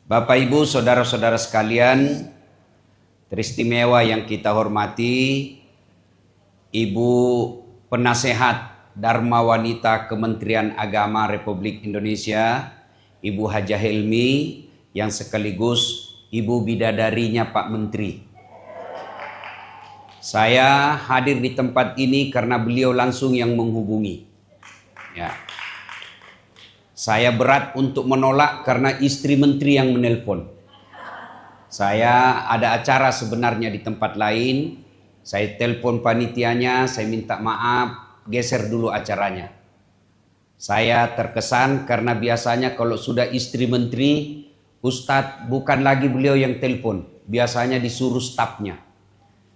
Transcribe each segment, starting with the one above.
Bapak Ibu, saudara-saudara sekalian, teristimewa yang kita hormati, Ibu Penasehat Dharma Wanita Kementerian Agama Republik Indonesia, Ibu Hajah Helmi, yang sekaligus Ibu Bidadarinya Pak Menteri. Saya hadir di tempat ini karena beliau langsung yang menghubungi. Ya. Saya berat untuk menolak karena istri menteri yang menelpon. Saya ada acara sebenarnya di tempat lain. Saya telepon panitianya, saya minta maaf, geser dulu acaranya. Saya terkesan karena biasanya kalau sudah istri menteri, Ustadz bukan lagi beliau yang telepon. Biasanya disuruh stafnya.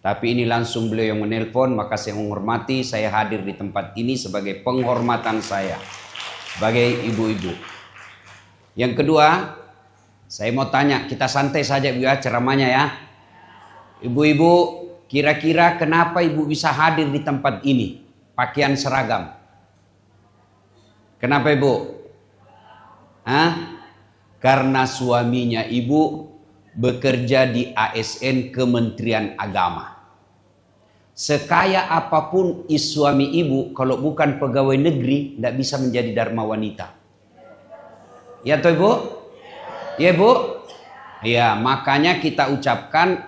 Tapi ini langsung beliau yang menelpon, maka saya menghormati, saya hadir di tempat ini sebagai penghormatan saya. Sebagai ibu-ibu. Yang kedua, saya mau tanya, kita santai saja ya ceramahnya ya. Ibu-ibu, kira-kira kenapa ibu bisa hadir di tempat ini? Pakaian seragam. Kenapa ibu? Karena suaminya ibu bekerja di ASN Kementerian Agama. Sekaya apapun suami ibu, kalau bukan pegawai negeri, tidak bisa menjadi Dharma Wanita. Ya toh ibu? Ya bu? Ya, makanya kita ucapkan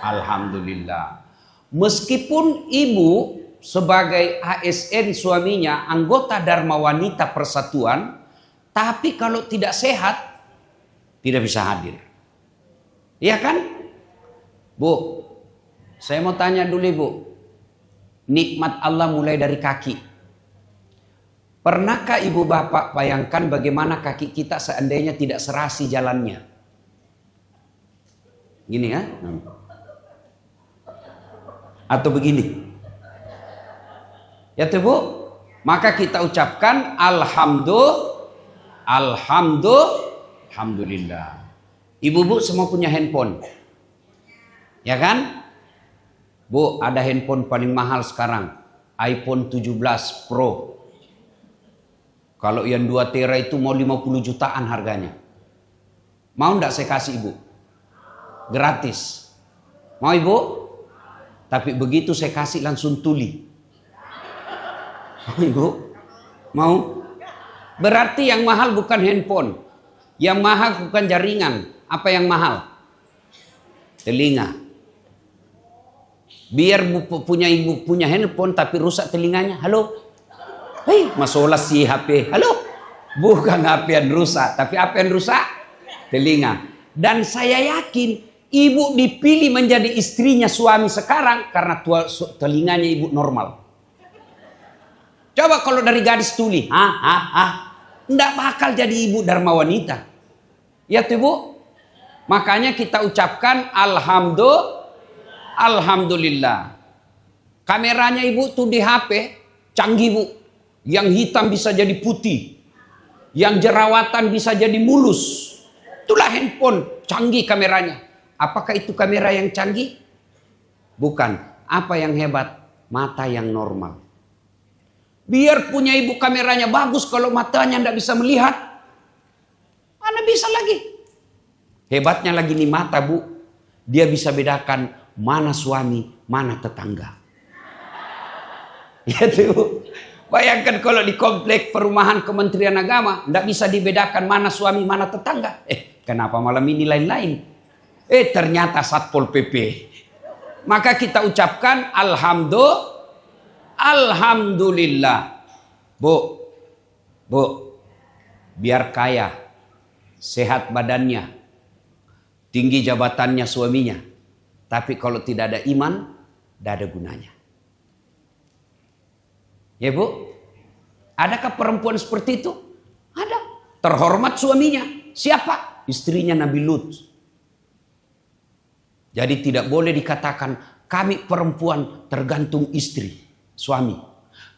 Alhamdulillah. Meskipun ibu sebagai ASN suaminya anggota Dharma Wanita Persatuan, tapi kalau tidak sehat, tidak bisa hadir. Iya kan? Bu, saya mau tanya dulu ibu, nikmat Allah mulai dari kaki. Pernahkah ibu bapak bayangkan bagaimana kaki kita seandainya tidak serasi jalannya? Gini ya? Atau begini? Ya tuh bu? Maka kita ucapkan Alhamdulillah. Ibu-bu semua punya handphone. Ya kan? Bu, ada handphone paling mahal sekarang, iPhone 17 Pro. Kalau yang 2 tera itu mau 50 jutaan harganya. Mau enggak saya kasih ibu? Gratis. Mau ibu? Tapi begitu saya kasih langsung tuli. Mau ibu? Mau? Berarti yang mahal bukan handphone. Yang mahal bukan jaringan. Apa yang mahal? Telinga. Biar ibu punya handphone tapi rusak telinganya. Halo? Hei, masalah si HP. Halo? Bukan HP yang rusak, tapi apa yang rusak? Telinga. Dan saya yakin ibu dipilih menjadi istrinya suami sekarang karena telinganya ibu normal. Coba kalau dari gadis tuli, enggak bakal jadi ibu Dharma Wanita. Ya tuh ibu? Makanya kita ucapkan Alhamdulillah. Kameranya ibu tuh di HP canggih bu. Yang hitam bisa jadi putih. Yang jerawatan bisa jadi mulus. Itulah handphone canggih kameranya. Apakah itu kamera yang canggih? Bukan. Apa yang hebat? Mata yang normal. Biar punya ibu kameranya bagus, kalau matanya tidak bisa melihat, mana bisa lagi. Hebatnya lagi nih mata bu. Dia bisa bedakan mana suami, mana tetangga. Ya tuh. Bayangkan kalau di komplek perumahan Kementerian Agama, tidak bisa dibedakan mana suami, mana tetangga. Kenapa malam ini lain-lain? Ternyata Satpol PP. Maka kita ucapkan Alhamdulillah. Bu, biar kaya, sehat badannya, tinggi jabatannya suaminya. Tapi kalau tidak ada iman, tidak ada gunanya. Ya bu, adakah perempuan seperti itu? Ada. Terhormat suaminya. Siapa? Istrinya Nabi Lut. Jadi tidak boleh dikatakan kami perempuan tergantung istri, suami.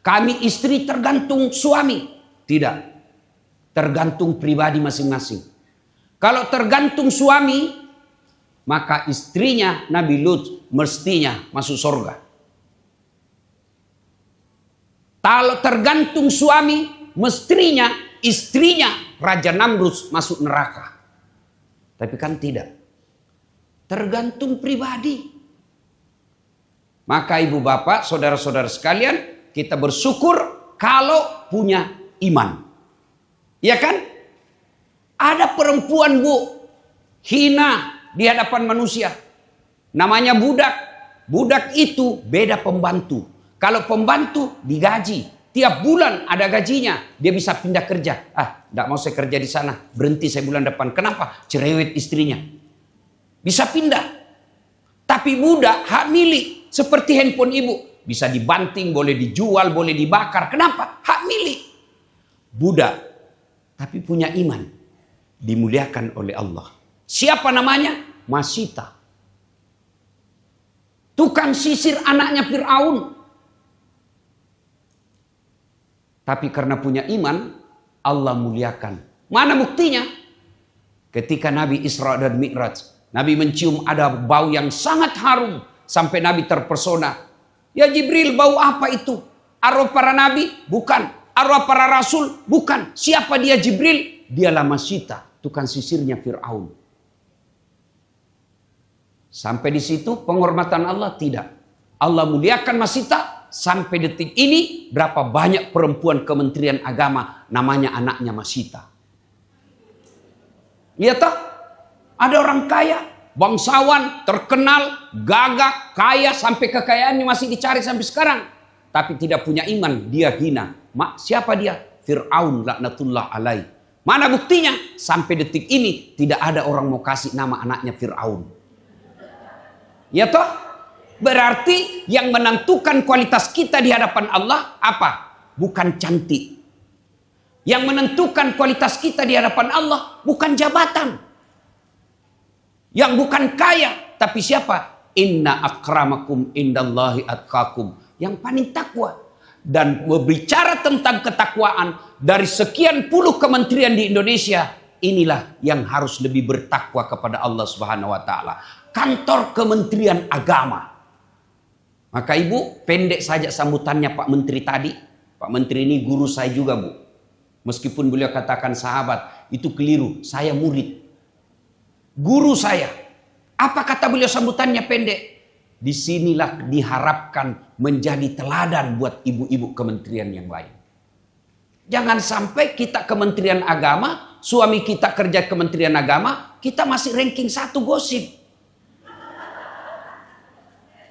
Kami istri tergantung suami. Tidak. Tergantung pribadi masing-masing. Kalau tergantung suami, maka istrinya Nabi Lut mestinya masuk surga. Kalau tergantung suami, mestinya istrinya Raja Namrus masuk neraka. Tapi kan tidak. Tergantung pribadi. Maka ibu bapak, saudara-saudara sekalian, kita bersyukur kalau punya iman. Ya kan? Ada perempuan bu, hina di hadapan manusia. Namanya budak. Budak itu beda pembantu. Kalau pembantu digaji. Tiap bulan ada gajinya. Dia bisa pindah kerja. Tidak mau saya kerja di sana. Berhenti saya bulan depan. Kenapa? Cerewet istrinya. Bisa pindah. Tapi budak hak milik. Seperti handphone ibu. Bisa dibanting, boleh dijual, boleh dibakar. Kenapa? Hak milik. Budak. Tapi punya iman. Dimuliakan oleh Allah. Siapa namanya? Masita. Tukang sisir anaknya Fir'aun. Tapi karena punya iman, Allah muliakan. Mana buktinya? Ketika Nabi Isra dan Mi'raj. Nabi mencium ada bau yang sangat harum. Sampai Nabi terpesona. Ya Jibril, bau apa itu? Arwah para Nabi? Bukan. Arwah para Rasul? Bukan. Siapa dia Jibril? Dialah Masita, tukang sisirnya Fir'aun. Sampai di situ penghormatan Allah? Tidak. Allah muliakan Masita. Sampai detik ini berapa banyak perempuan Kementerian Agama namanya anaknya Masita. Lihat tak? Ada orang kaya, bangsawan, terkenal, gagah, kaya, sampai kekayaannya masih dicari sampai sekarang. Tapi tidak punya iman, dia hina. Siapa dia? Fir'aun laknatullah alaih. Mana buktinya? Sampai detik ini tidak ada orang mau kasih nama anaknya Fir'aun. Ya toh? Berarti yang menentukan kualitas kita di hadapan Allah apa? Bukan cantik. Yang menentukan kualitas kita di hadapan Allah bukan jabatan. Yang bukan kaya. Tapi siapa? Inna akramakum indallahi atqakum. Yang paling takwa. Dan berbicara tentang ketakwaan. Dari sekian puluh kementerian di Indonesia. Inilah yang harus lebih bertakwa kepada Allah Subhanahu wa ta'ala. Kantor Kementerian Agama. Maka ibu, pendek saja sambutannya Pak Menteri tadi. Pak Menteri ini guru saya juga bu. Meskipun beliau katakan sahabat, itu keliru. Saya murid. Guru saya. Apa kata beliau sambutannya pendek? Disinilah diharapkan menjadi teladan buat ibu-ibu kementerian yang lain. Jangan sampai kita Kementerian Agama, suami kita kerja Kementerian Agama, kita masih ranking 1 gosip.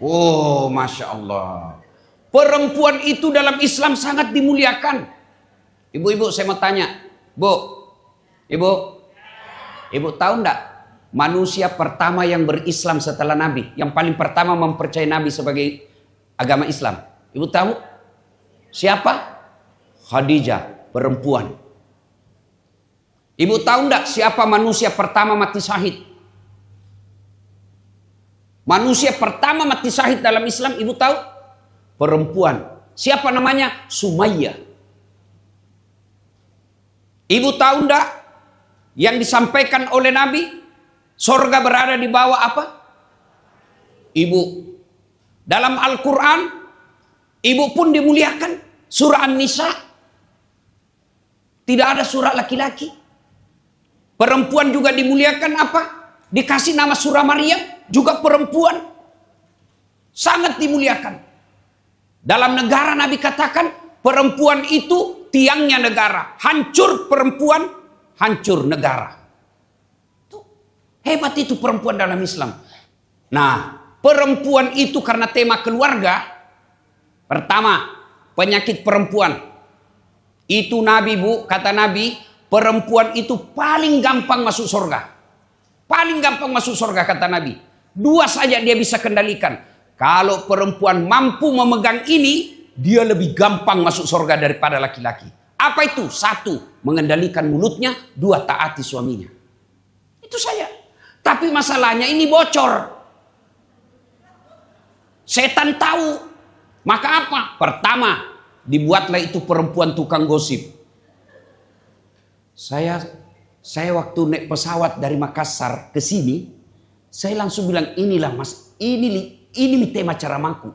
Oh, Masya Allah. Perempuan itu dalam Islam sangat dimuliakan. Ibu-ibu saya mau tanya. Ibu tahu enggak? Manusia pertama yang berislam setelah Nabi. Yang paling pertama mempercayai Nabi sebagai agama Islam. Ibu tahu? Siapa? Khadijah, perempuan. Ibu tahu enggak siapa manusia pertama mati syahid? Manusia pertama mati syahid dalam Islam, ibu tahu? Perempuan. Siapa namanya? Sumayyah. Ibu tahu enggak? Yang disampaikan oleh Nabi, sorga berada di bawah apa? Ibu. Dalam Al-Quran, ibu pun dimuliakan. Surah An-Nisa. Tidak ada surah laki-laki. Perempuan juga dimuliakan apa? Dikasih nama surah Maryam. Juga perempuan sangat dimuliakan. Dalam negara Nabi katakan perempuan itu tiangnya negara. Hancur perempuan, hancur negara. Tuh, hebat itu perempuan dalam Islam. Nah, perempuan itu karena tema keluarga. Pertama, penyakit perempuan. Itu Nabi bu, kata Nabi, perempuan itu paling gampang masuk surga. Paling gampang masuk surga kata Nabi. 2 saja dia bisa kendalikan. Kalau perempuan mampu memegang ini, dia lebih gampang masuk surga daripada laki-laki. Apa itu? 1, mengendalikan mulutnya. 2, taati suaminya. Itu saja. Tapi masalahnya ini bocor. Setan tahu. Maka apa? Pertama, dibuatlah itu perempuan tukang gosip. Saya waktu naik pesawat dari Makassar ke sini, saya langsung bilang, inilah mas, ini tema ceramaku.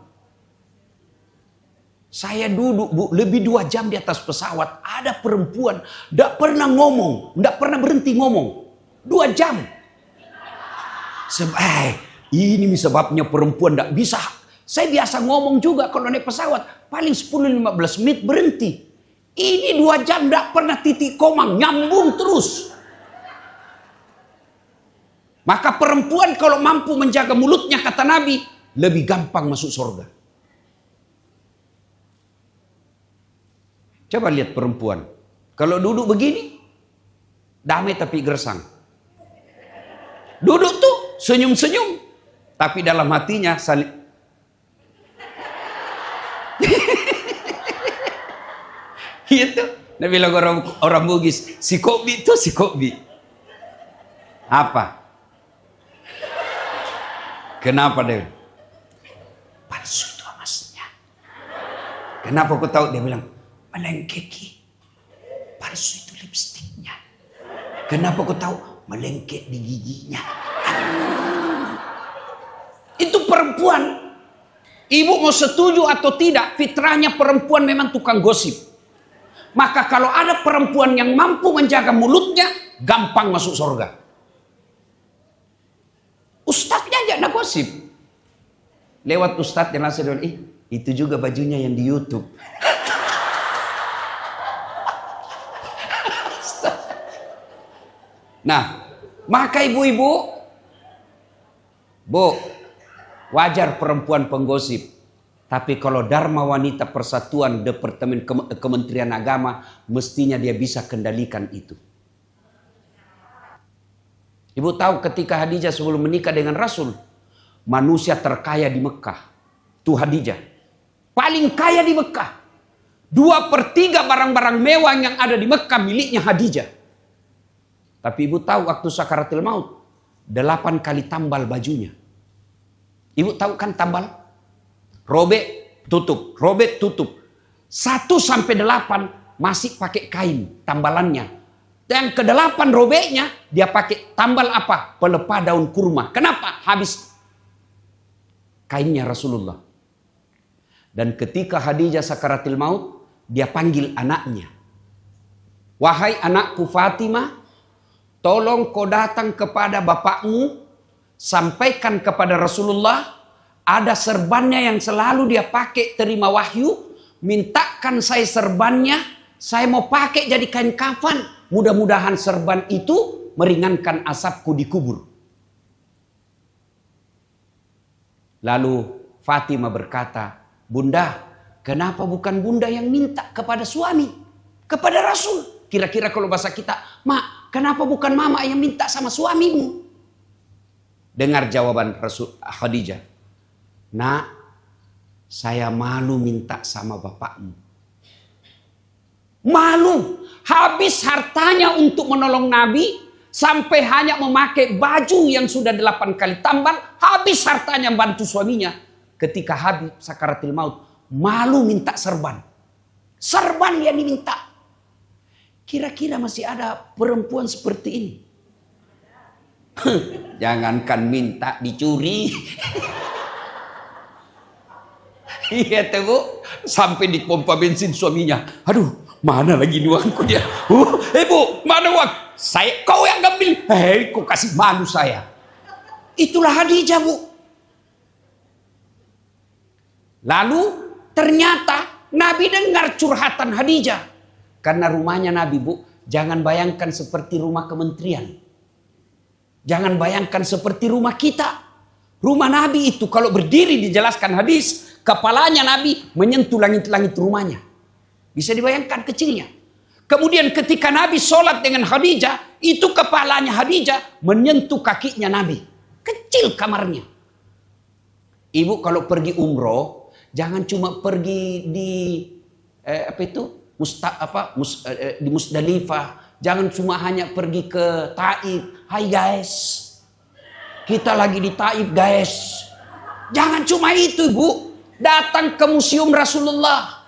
Saya duduk Bu, lebih 2 jam di atas pesawat. Ada perempuan, tidak pernah ngomong, tidak pernah berhenti ngomong. 2 jam. Ini sebabnya perempuan tidak bisa. Saya biasa ngomong juga kalau naik pesawat. Paling 10-15 menit berhenti. Ini 2 jam tidak pernah titik koma, nyambung terus. Maka perempuan kalau mampu menjaga mulutnya, kata Nabi, lebih gampang masuk surga. Coba lihat perempuan. Kalau duduk begini, damai tapi gersang. Duduk tuh senyum-senyum, tapi dalam hatinya saling. Gitu. Nah, bilang orang Bugis, si Kobi itu si Kobi. Apa? Kenapa dia? Palsu itu emasnya. Kenapa aku tahu? Dia bilang, melengkeki. Palsu itu lipstiknya. Kenapa aku tahu? Melengkek di giginya. Itu perempuan. Ibu mau setuju atau tidak, fitrahnya perempuan memang tukang gosip. Maka kalau ada perempuan yang mampu menjaga mulutnya, gampang masuk surga. Ustadznya aja nak gosip. Lewat ustadz yang langsung bilang, itu juga bajunya yang di YouTube. Nah, maka ibu-ibu, Bu, wajar perempuan penggosip. Tapi kalau Dharma Wanita Persatuan Departemen Kementerian Agama, mestinya dia bisa kendalikan itu. Ibu tahu ketika Khadijah sebelum menikah dengan Rasul, manusia terkaya di Mekah, itu Khadijah. Paling kaya di Mekah. 2/3 barang-barang mewah yang ada di Mekah miliknya Khadijah. Tapi ibu tahu waktu sakaratul maut, 8 kali tambal bajunya. Ibu tahu kan tambal? Robek, tutup. Robek, tutup. 1-8 masih pakai kain tambalannya. Dan ke-8 robeknya dia pakai tambal apa? Pelepah daun kurma. Kenapa? Habis kainnya Rasulullah. Dan ketika Khadijah sakaratul maut, dia panggil anaknya. Wahai anakku Fatimah, tolong kau datang kepada bapakmu, sampaikan kepada Rasulullah, ada serbannya yang selalu dia pakai terima wahyu, mintakan saya serbannya, saya mau pakai jadi kain kafan. Mudah-mudahan serban itu meringankan asapku di kubur. Lalu Fatimah berkata, Bunda, kenapa bukan Bunda yang minta kepada suami? Kepada Rasul. Kira-kira kalau bahasa kita, Mak, kenapa bukan Mama yang minta sama suamimu? Dengar jawaban Rasul Khadijah. Nak, saya malu minta sama bapakmu. Malu. Habis hartanya untuk menolong Nabi, sampai hanya memakai baju yang sudah 8 kali tambal, habis hartanya bantu suaminya. Ketika Habib sakaratul maut, malu minta serban. Serban yang diminta. Kira-kira masih ada perempuan seperti ini? Jangankan minta, dicuri. Iya tuh Bu, sampai di pompa bensin suaminya. Aduh, mana lagi uangku dia? Bu, mana uang? Kau yang ambil. Kau kasih malu saya. Itulah Khadijah Bu. Lalu ternyata Nabi dengar curhatan Khadijah. Karena rumahnya Nabi Bu, jangan bayangkan seperti rumah kementerian. Jangan bayangkan seperti rumah kita. Rumah Nabi itu kalau berdiri dijelaskan hadis, kepalanya Nabi menyentuh langit-langit rumahnya. Bisa dibayangkan kecilnya. Kemudian ketika Nabi sholat dengan Khadijah, itu kepalanya Khadijah menyentuh kakinya Nabi. Kecil kamarnya. Ibu kalau pergi umroh, jangan cuma pergi di di Musdalifah. Jangan cuma hanya pergi ke Taif. Hai guys, kita lagi di Taif guys. Jangan cuma itu Bu. Datang ke museum Rasulullah.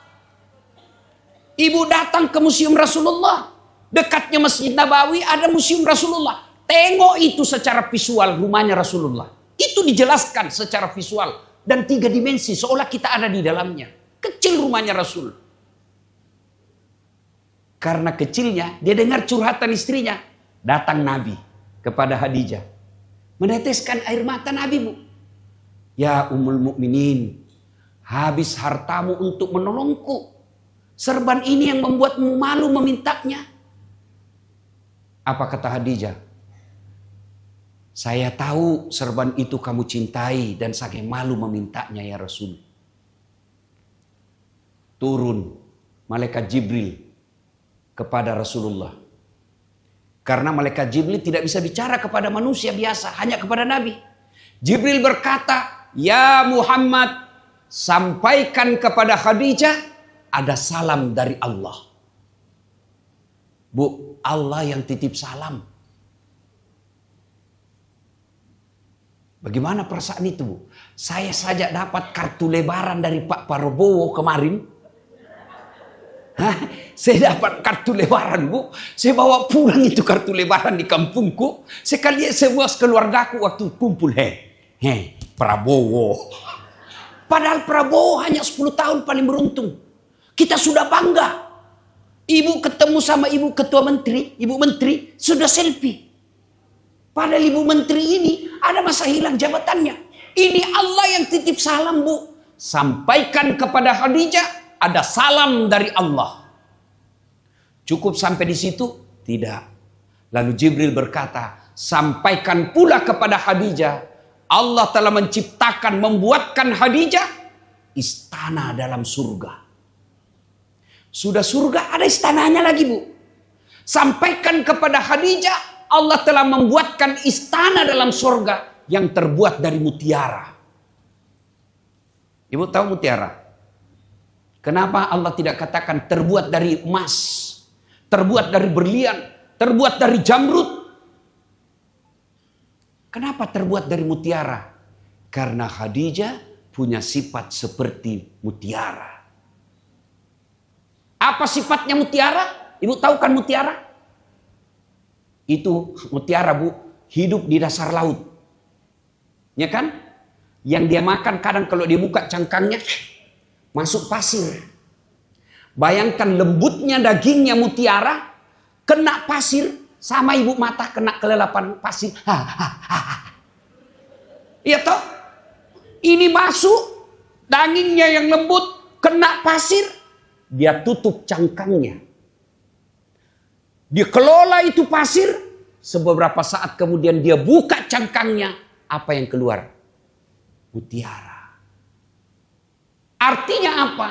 Ibu datang ke museum Rasulullah. Dekatnya Masjid Nabawi ada museum Rasulullah. Tengok itu secara visual rumahnya Rasulullah. Itu dijelaskan secara visual. Dan 3 dimensi seolah kita ada di dalamnya. Kecil kecil rumahnya Rasul. Karena kecilnya, dia dengar curhatan istrinya. Datang Nabi kepada Khadijah. Meneteskan air mata Nabi, Bu. Ya Ummul Mukminin, habis hartamu untuk menolongku. Serban ini yang membuatmu malu memintanya. Apa kata Khadijah? Saya tahu serban itu kamu cintai dan saya malu memintanya ya Rasul. Turun malaikat Jibril kepada Rasulullah. Karena malaikat Jibril tidak bisa bicara kepada manusia biasa, hanya kepada Nabi. Jibril berkata, "Ya Muhammad, sampaikan kepada Khadijah ada salam dari Allah." Bu, Allah yang titip salam. Bagaimana perasaan itu, Bu? Saya saja dapat kartu lebaran dari Pak Prabowo kemarin. Saya dapat kartu lebaran, Bu. Saya bawa pulang itu kartu lebaran di kampungku. Sekali semua keluargaku waktu kumpul. Prabowo. Padahal Prabowo hanya 10 tahun paling beruntung. Kita sudah bangga. Ibu ketemu sama ibu ketua menteri, ibu menteri sudah selfie. Padahal ibu menteri ini ada masa hilang jabatannya. Ini Allah yang titip salam, Bu. Sampaikan kepada Khadijah ada salam dari Allah. Cukup sampai di situ? Tidak. Lalu Jibril berkata, sampaikan pula kepada Khadijah, Allah telah menciptakan, membuatkan Khadijah istana dalam surga. Sudah surga ada istananya lagi, Bu. Sampaikan kepada Khadijah, Allah telah membuatkan istana dalam surga yang terbuat dari mutiara. Ibu tahu mutiara? Kenapa Allah tidak katakan terbuat dari emas, terbuat dari berlian, terbuat dari jamrud? Kenapa terbuat dari mutiara? Karena Khadijah punya sifat seperti mutiara. Apa sifatnya mutiara? Ibu tahu kan mutiara? Itu mutiara, Bu, hidup di dasar laut. Ya kan? Yang dia makan kadang kalau dia buka cangkangnya masuk pasir. Bayangkan lembutnya dagingnya mutiara kena pasir sama ibu mata kena kelelapan pasir. Iya toh? Ini masuk dagingnya yang lembut kena pasir, dia tutup cangkangnya. Dia kelola itu pasir, sebeberapa saat kemudian dia buka cangkangnya, apa yang keluar? Mutiara. Artinya apa?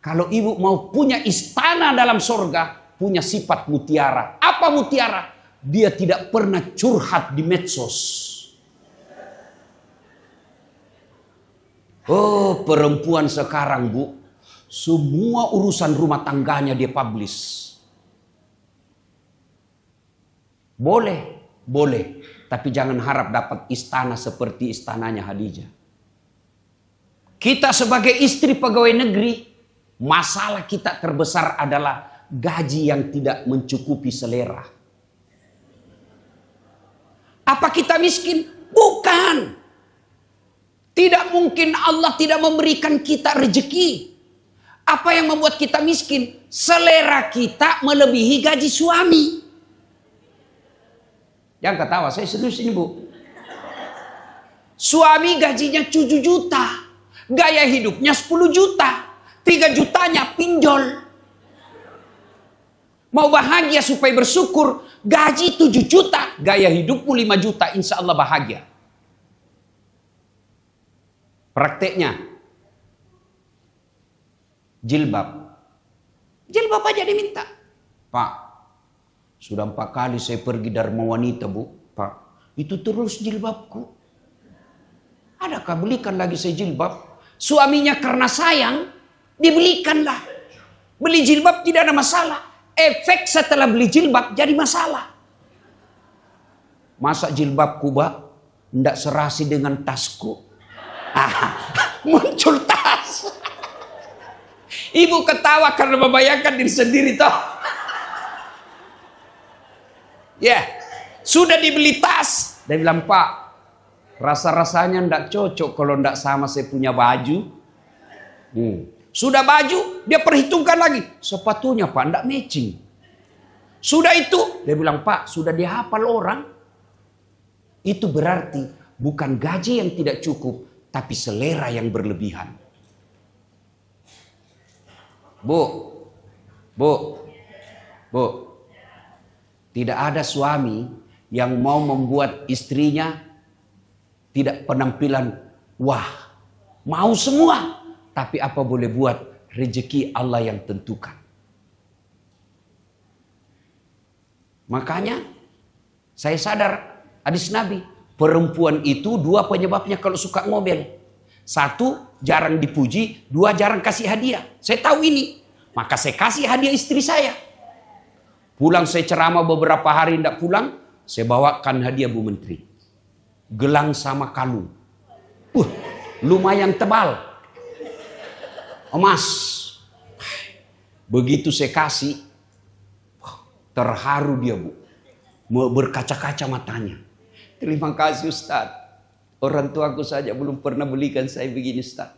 Kalau ibu mau punya istana dalam surga, punya sifat mutiara. Apa mutiara? Dia tidak pernah curhat di medsos. Oh, perempuan sekarang, Bu, semua urusan rumah tangganya dia publish. Boleh, tapi jangan harap dapat istana seperti istananya Khadijah. Kita sebagai istri pegawai negeri, masalah kita terbesar adalah gaji yang tidak mencukupi selera. Apa kita miskin? Bukan. Tidak mungkin Allah tidak memberikan kita rezeki. Apa yang membuat kita miskin? Selera kita melebihi gaji suami. Jangan ketawa, saya serius ini, Bu. Suami gajinya 7 juta. Gaya hidupnya 10 juta. 3 jutanya pinjol. Mau bahagia supaya bersyukur, gaji 7 juta. Gaya hidupmu 5 juta, insya Allah bahagia. Prakteknya, jilbab. Jilbab aja diminta. Pak, sudah 4 kali saya pergi Dharma Wanita, Bu. Pak, itu terus jilbabku. Adakah belikan lagi saya jilbab? Suaminya karena sayang, dibelikanlah. Beli jilbab tidak ada masalah. Efek setelah beli jilbab jadi masalah. Masa jilbabku, Pak, tidak serasi dengan tasku. Muncul tas. Ibu ketawa karena membayangkan diri sendiri toh. Ya, sudah dibeli tas. Dia bilang, Pak, rasa-rasanya ndak cocok kalau ndak sama saya punya baju. Sudah baju, dia perhitungkan lagi. Sepatunya Pak, enggak matching. Sudah itu, dia bilang, Pak, sudah dihafal orang. Itu berarti bukan gaji yang tidak cukup, tapi selera yang berlebihan. Bu, tidak ada suami yang mau membuat istrinya tidak penampilan wah. Mau semua, tapi apa boleh buat, rezeki Allah yang tentukan. Makanya saya sadar hadis Nabi, perempuan itu dua penyebabnya kalau suka ngomel. Satu, jarang dipuji. Dua, jarang kasih hadiah. Saya tahu ini. Maka saya kasih hadiah istri saya. Pulang saya ceramah beberapa hari tidak pulang. Saya bawakan hadiah Bu Menteri. Gelang sama kalung. Lumayan tebal. Emas. Begitu saya kasih. Terharu dia Bu. Berkaca-kaca matanya. Terima kasih Ustaz. Orang tuaku saja belum pernah belikan saya begini Ustaz.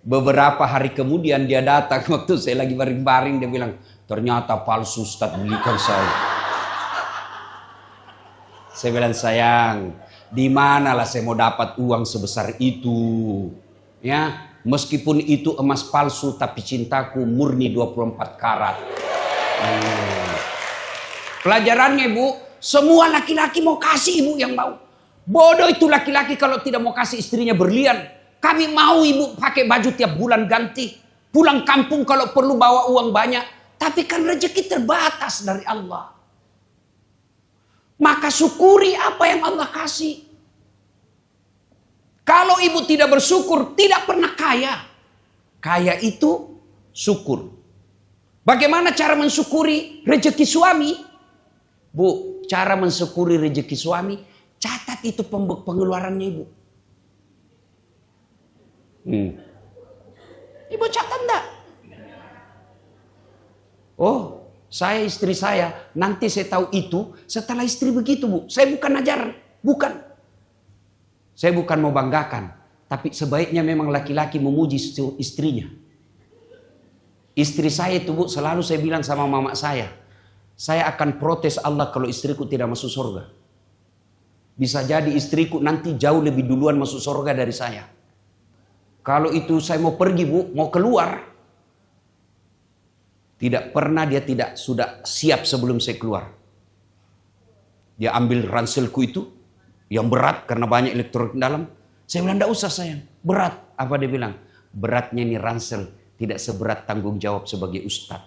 Beberapa hari kemudian dia datang waktu saya lagi baring-baring. Dia bilang, ternyata palsu Ustaz belikan saya. Saya bilang, sayang, di manalah saya mau dapat uang sebesar itu. Ya, meskipun itu emas palsu tapi cintaku murni 24 karat. Pelajarannya Bu, semua laki-laki mau kasih Ibu yang mau. Bodoh itu laki-laki kalau tidak mau kasih istrinya berlian. Kami mau Ibu pakai baju tiap bulan ganti. Pulang kampung kalau perlu bawa uang banyak. Tapi kan rezeki terbatas dari Allah. Maka syukuri apa yang Allah kasih. Kalau Ibu tidak bersyukur, tidak pernah kaya. Kaya itu syukur. Bagaimana cara mensyukuri rezeki suami? Bu, cara mensyukuri rezeki suami, catat itu pengeluarannya Ibu. Ibu catat enggak? Oh, saya istri saya, nanti saya tahu itu setelah istri begitu Bu. Saya bukan ajaran, bukan. Saya bukan mau banggakan, tapi sebaiknya memang laki-laki memuji istrinya. Istri saya itu Bu, selalu saya bilang sama mama saya akan protes Allah kalau istriku tidak masuk surga. Bisa jadi istriku nanti jauh lebih duluan masuk surga dari saya. Kalau itu saya mau pergi Bu, mau keluar. Tidak pernah dia tidak sudah siap sebelum saya keluar. Dia ambil ranselku itu, yang berat karena banyak elektronik dalam. Saya bilang, enggak usah sayang, berat. Apa dia bilang? Beratnya ini ransel, tidak seberat tanggung jawab sebagai ustadz.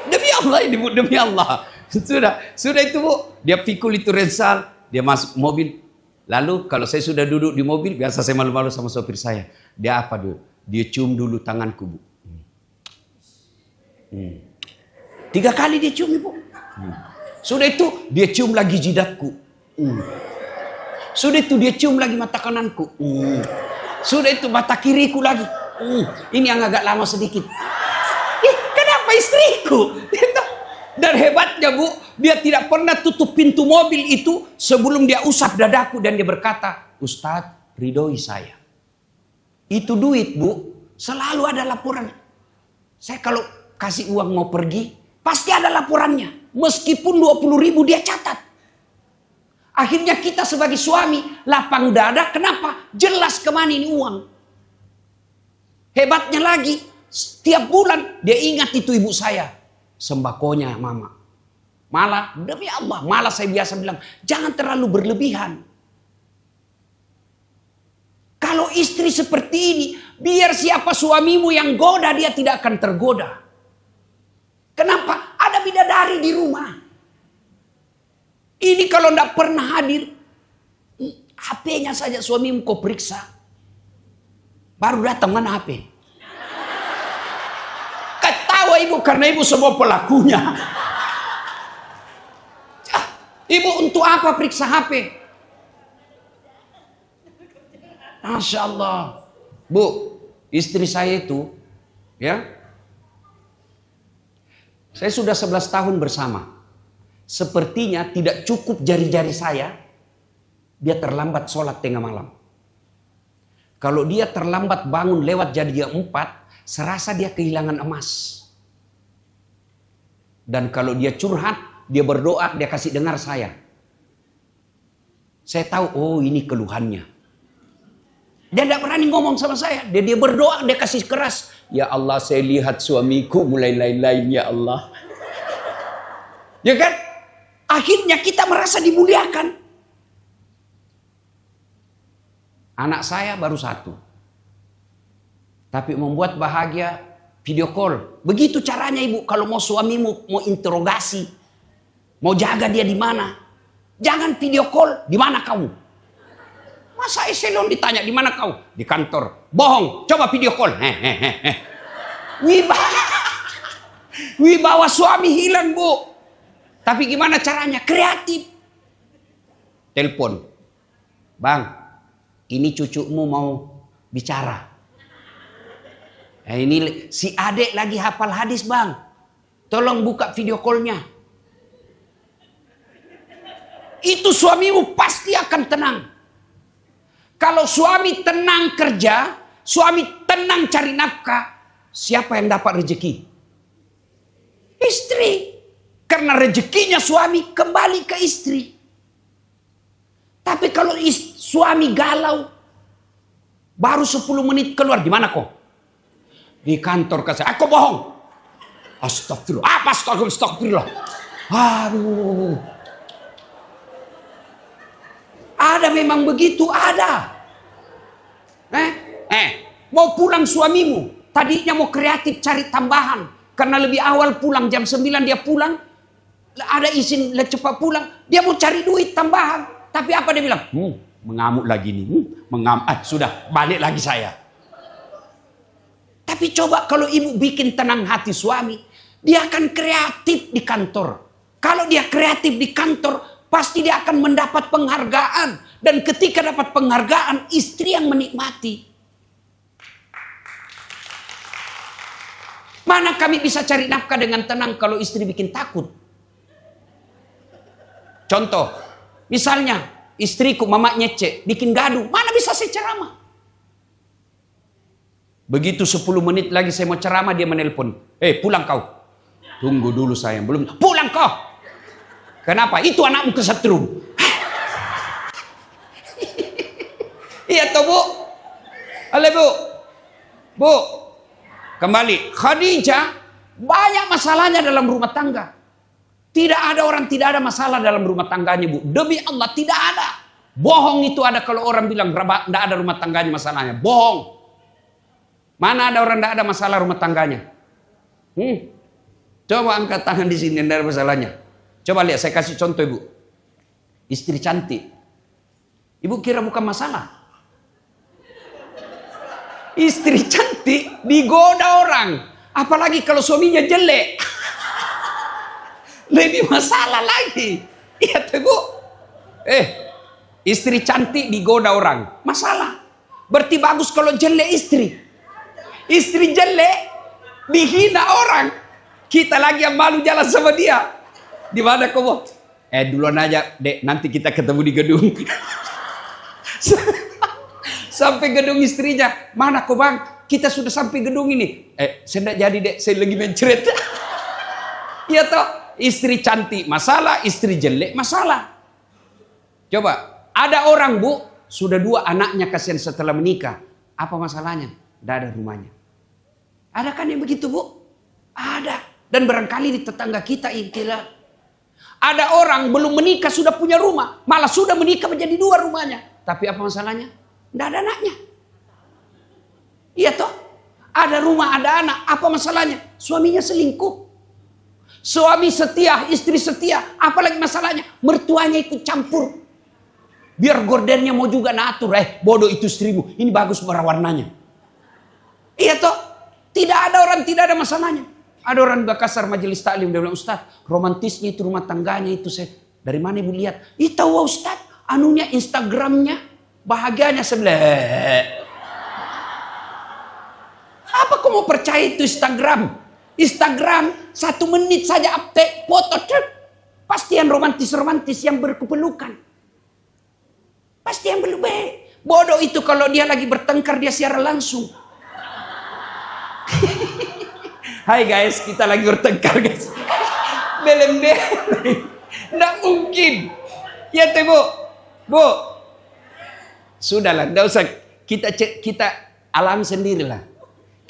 Demi Allah ini Bu, demi Allah. Sudah itu Bu, dia pikul itu ransel, dia masuk mobil. Lalu kalau saya sudah duduk di mobil, biasa saya malu-malu sama sopir saya. Dia apa dulu? Dia cium dulu tanganku Bu. 3 kali dia cium Ibu. Sudah itu dia cium lagi jidatku. Sudah itu dia cium lagi mata kananku. Sudah itu mata kiriku lagi. Ini yang agak lama sedikit. Kenapa istriku? Dan hebatnya Bu, dia tidak pernah tutup pintu mobil itu sebelum dia usap dadaku dan dia berkata, Ustadz, ridhoi saya. Itu duit Bu, selalu ada laporan. Saya kalau kasih uang mau pergi, pasti ada laporannya. Meskipun 20.000 dia catat. Akhirnya kita sebagai suami lapang dada, kenapa? Jelas kemana ini uang. Hebatnya lagi, setiap bulan dia ingat itu ibu saya. Sembakonya mama. Malah demi Allah, malah saya biasa bilang, jangan terlalu berlebihan. Kalau istri seperti ini, biar siapa suamimu yang goda, dia tidak akan tergoda. Kenapa? Ada bidadari di rumah. Ini kalau tidak pernah hadir, HP-nya saja suamimu kau periksa. Baru datang, mana HP? Ketawa ibu karena ibu semua pelakunya. Ibu untuk apa periksa HP? Masya Allah. Bu, istri saya itu, ya, saya sudah 11 tahun bersama. Sepertinya tidak cukup jari-jari saya, dia terlambat sholat tengah malam. Kalau dia terlambat bangun lewat jam 4, serasa dia kehilangan emas. Dan kalau dia curhat, dia berdoa, dia kasih dengar saya. Saya tahu, oh ini keluhannya. Dia tidak berani ngomong sama saya. Dia berdoa, dia kasih keras. Ya Allah, saya lihat suamiku mulai lain-lain, ya Allah. Ya kan? Akhirnya kita merasa dimuliakan. Anak saya baru 1. Tapi membuat bahagia video call. Begitu caranya ibu. Kalau mau suamimu mau interogasi, mau jaga dia di mana, jangan video call. Di mana kamu? Masa eselon ditanya di mana kau? Di kantor. Bohong. Coba video call. Wibawa suami hilang, Bu. Tapi gimana caranya? Kreatif. Telepon. Bang, ini cucumu mau bicara. Ini si adek lagi hafal hadis, Bang. Tolong buka video call-nya. Itu suamimu pasti akan tenang. Kalau suami tenang kerja, suami tenang cari nafkah, siapa yang dapat rezeki? Istri. Karena rezekinya suami kembali ke istri. Tapi kalau suami galau, baru 10 menit keluar, di mana kok? Di kantor kasih. Aku bohong. Astagfirullah. Apa astagfirullah? Aduh. Ada memang begitu, ada. Mau pulang suamimu. Tadinya mau kreatif cari tambahan. Karena lebih awal pulang, jam 9 dia pulang. Ada izin cepat pulang. Dia mau cari duit tambahan. Tapi apa dia bilang? Mengamuk lagi nih. Sudah, balik lagi saya. Tapi coba kalau ibu bikin tenang hati suami, dia akan kreatif di kantor. Kalau dia kreatif di kantor, pasti dia akan mendapat penghargaan. Dan ketika dapat penghargaan, istri yang menikmati. Mana kami bisa cari nafkah dengan tenang kalau istri bikin takut? Contoh, misalnya istriku mama nyece, bikin gaduh, mana bisa saya ceramah? Begitu 10 menit lagi saya mau ceramah, dia menelpon. Pulang kau. Tunggu dulu sayang, belum. Pulang kau. Kenapa? Itu anakmu kesetrum. Iya toh, Bu? Halo, Bu. Bu, kembali. Khadijah banyak masalahnya dalam rumah tangga. Tidak ada orang tidak ada masalah dalam rumah tangganya, Bu. Demi Allah tidak ada. Bohong itu ada kalau orang bilang tidak ada rumah tangganya masalahnya. Bohong. Mana ada orang tidak ada masalah rumah tangganya? Coba angkat tangan di sini, tidak ada masalahnya. Coba lihat, saya kasih contoh, Ibu. Istri cantik. Ibu kira bukan masalah? Istri cantik digoda orang. Apalagi kalau suaminya jelek. Lebih masalah lagi. Iya tuh, Bu. Istri cantik digoda orang. Masalah. Berarti bagus kalau jelek istri. Istri jelek dihina orang. Kita lagi yang malu jalan sama dia. Di mana kamu? Duluan aja, Dek. Nanti kita ketemu di gedung. Sampai gedung istrinya. Mana kok, Bang? Kita sudah sampai gedung ini. Saya tidak jadi, Dek. Saya lagi mencret. Iya toh. Istri cantik masalah, istri jelek masalah. Coba, ada orang, Bu, sudah 2 anaknya kasihan setelah menikah. Apa masalahnya? Tidak ada rumahnya. Ada kan yang begitu, Bu? Ada. Dan barangkali di tetangga kita itulah. Ada orang belum menikah sudah punya rumah. Malah sudah menikah menjadi 2 rumahnya. Tapi apa masalahnya? Tidak ada anaknya. Iya toh? Ada rumah, ada anak. Apa masalahnya? Suaminya selingkuh. Suami setia, istri setia. Apalagi masalahnya? Mertuanya ikut campur. Biar gordennya mau juga natur. Bodoh itu istrimu. Ini bagus warnanya. Iya toh? Tidak ada orang tidak ada masalahnya. Ada orang di Makassar majelis taklim. Dia bilang, Ustaz, romantisnya itu rumah tangganya itu. Saya dari mana ibu lihat? Tahu Ustaz. Anunya Instagramnya. Bahagianya sebelah. Apa kau mau percaya itu Instagram? Instagram 1 menit saja update foto, pasti yang romantis yang berkepelukan, pasti yang berlebih. Bodoh itu kalau dia lagi bertengkar dia siaran langsung. Hai guys, kita lagi bertengkar guys. Beleng-beleng. Nggak mungkin. Ya teh bu. Bu. Sudahlah, nggak usah. Kita alami sendirilah.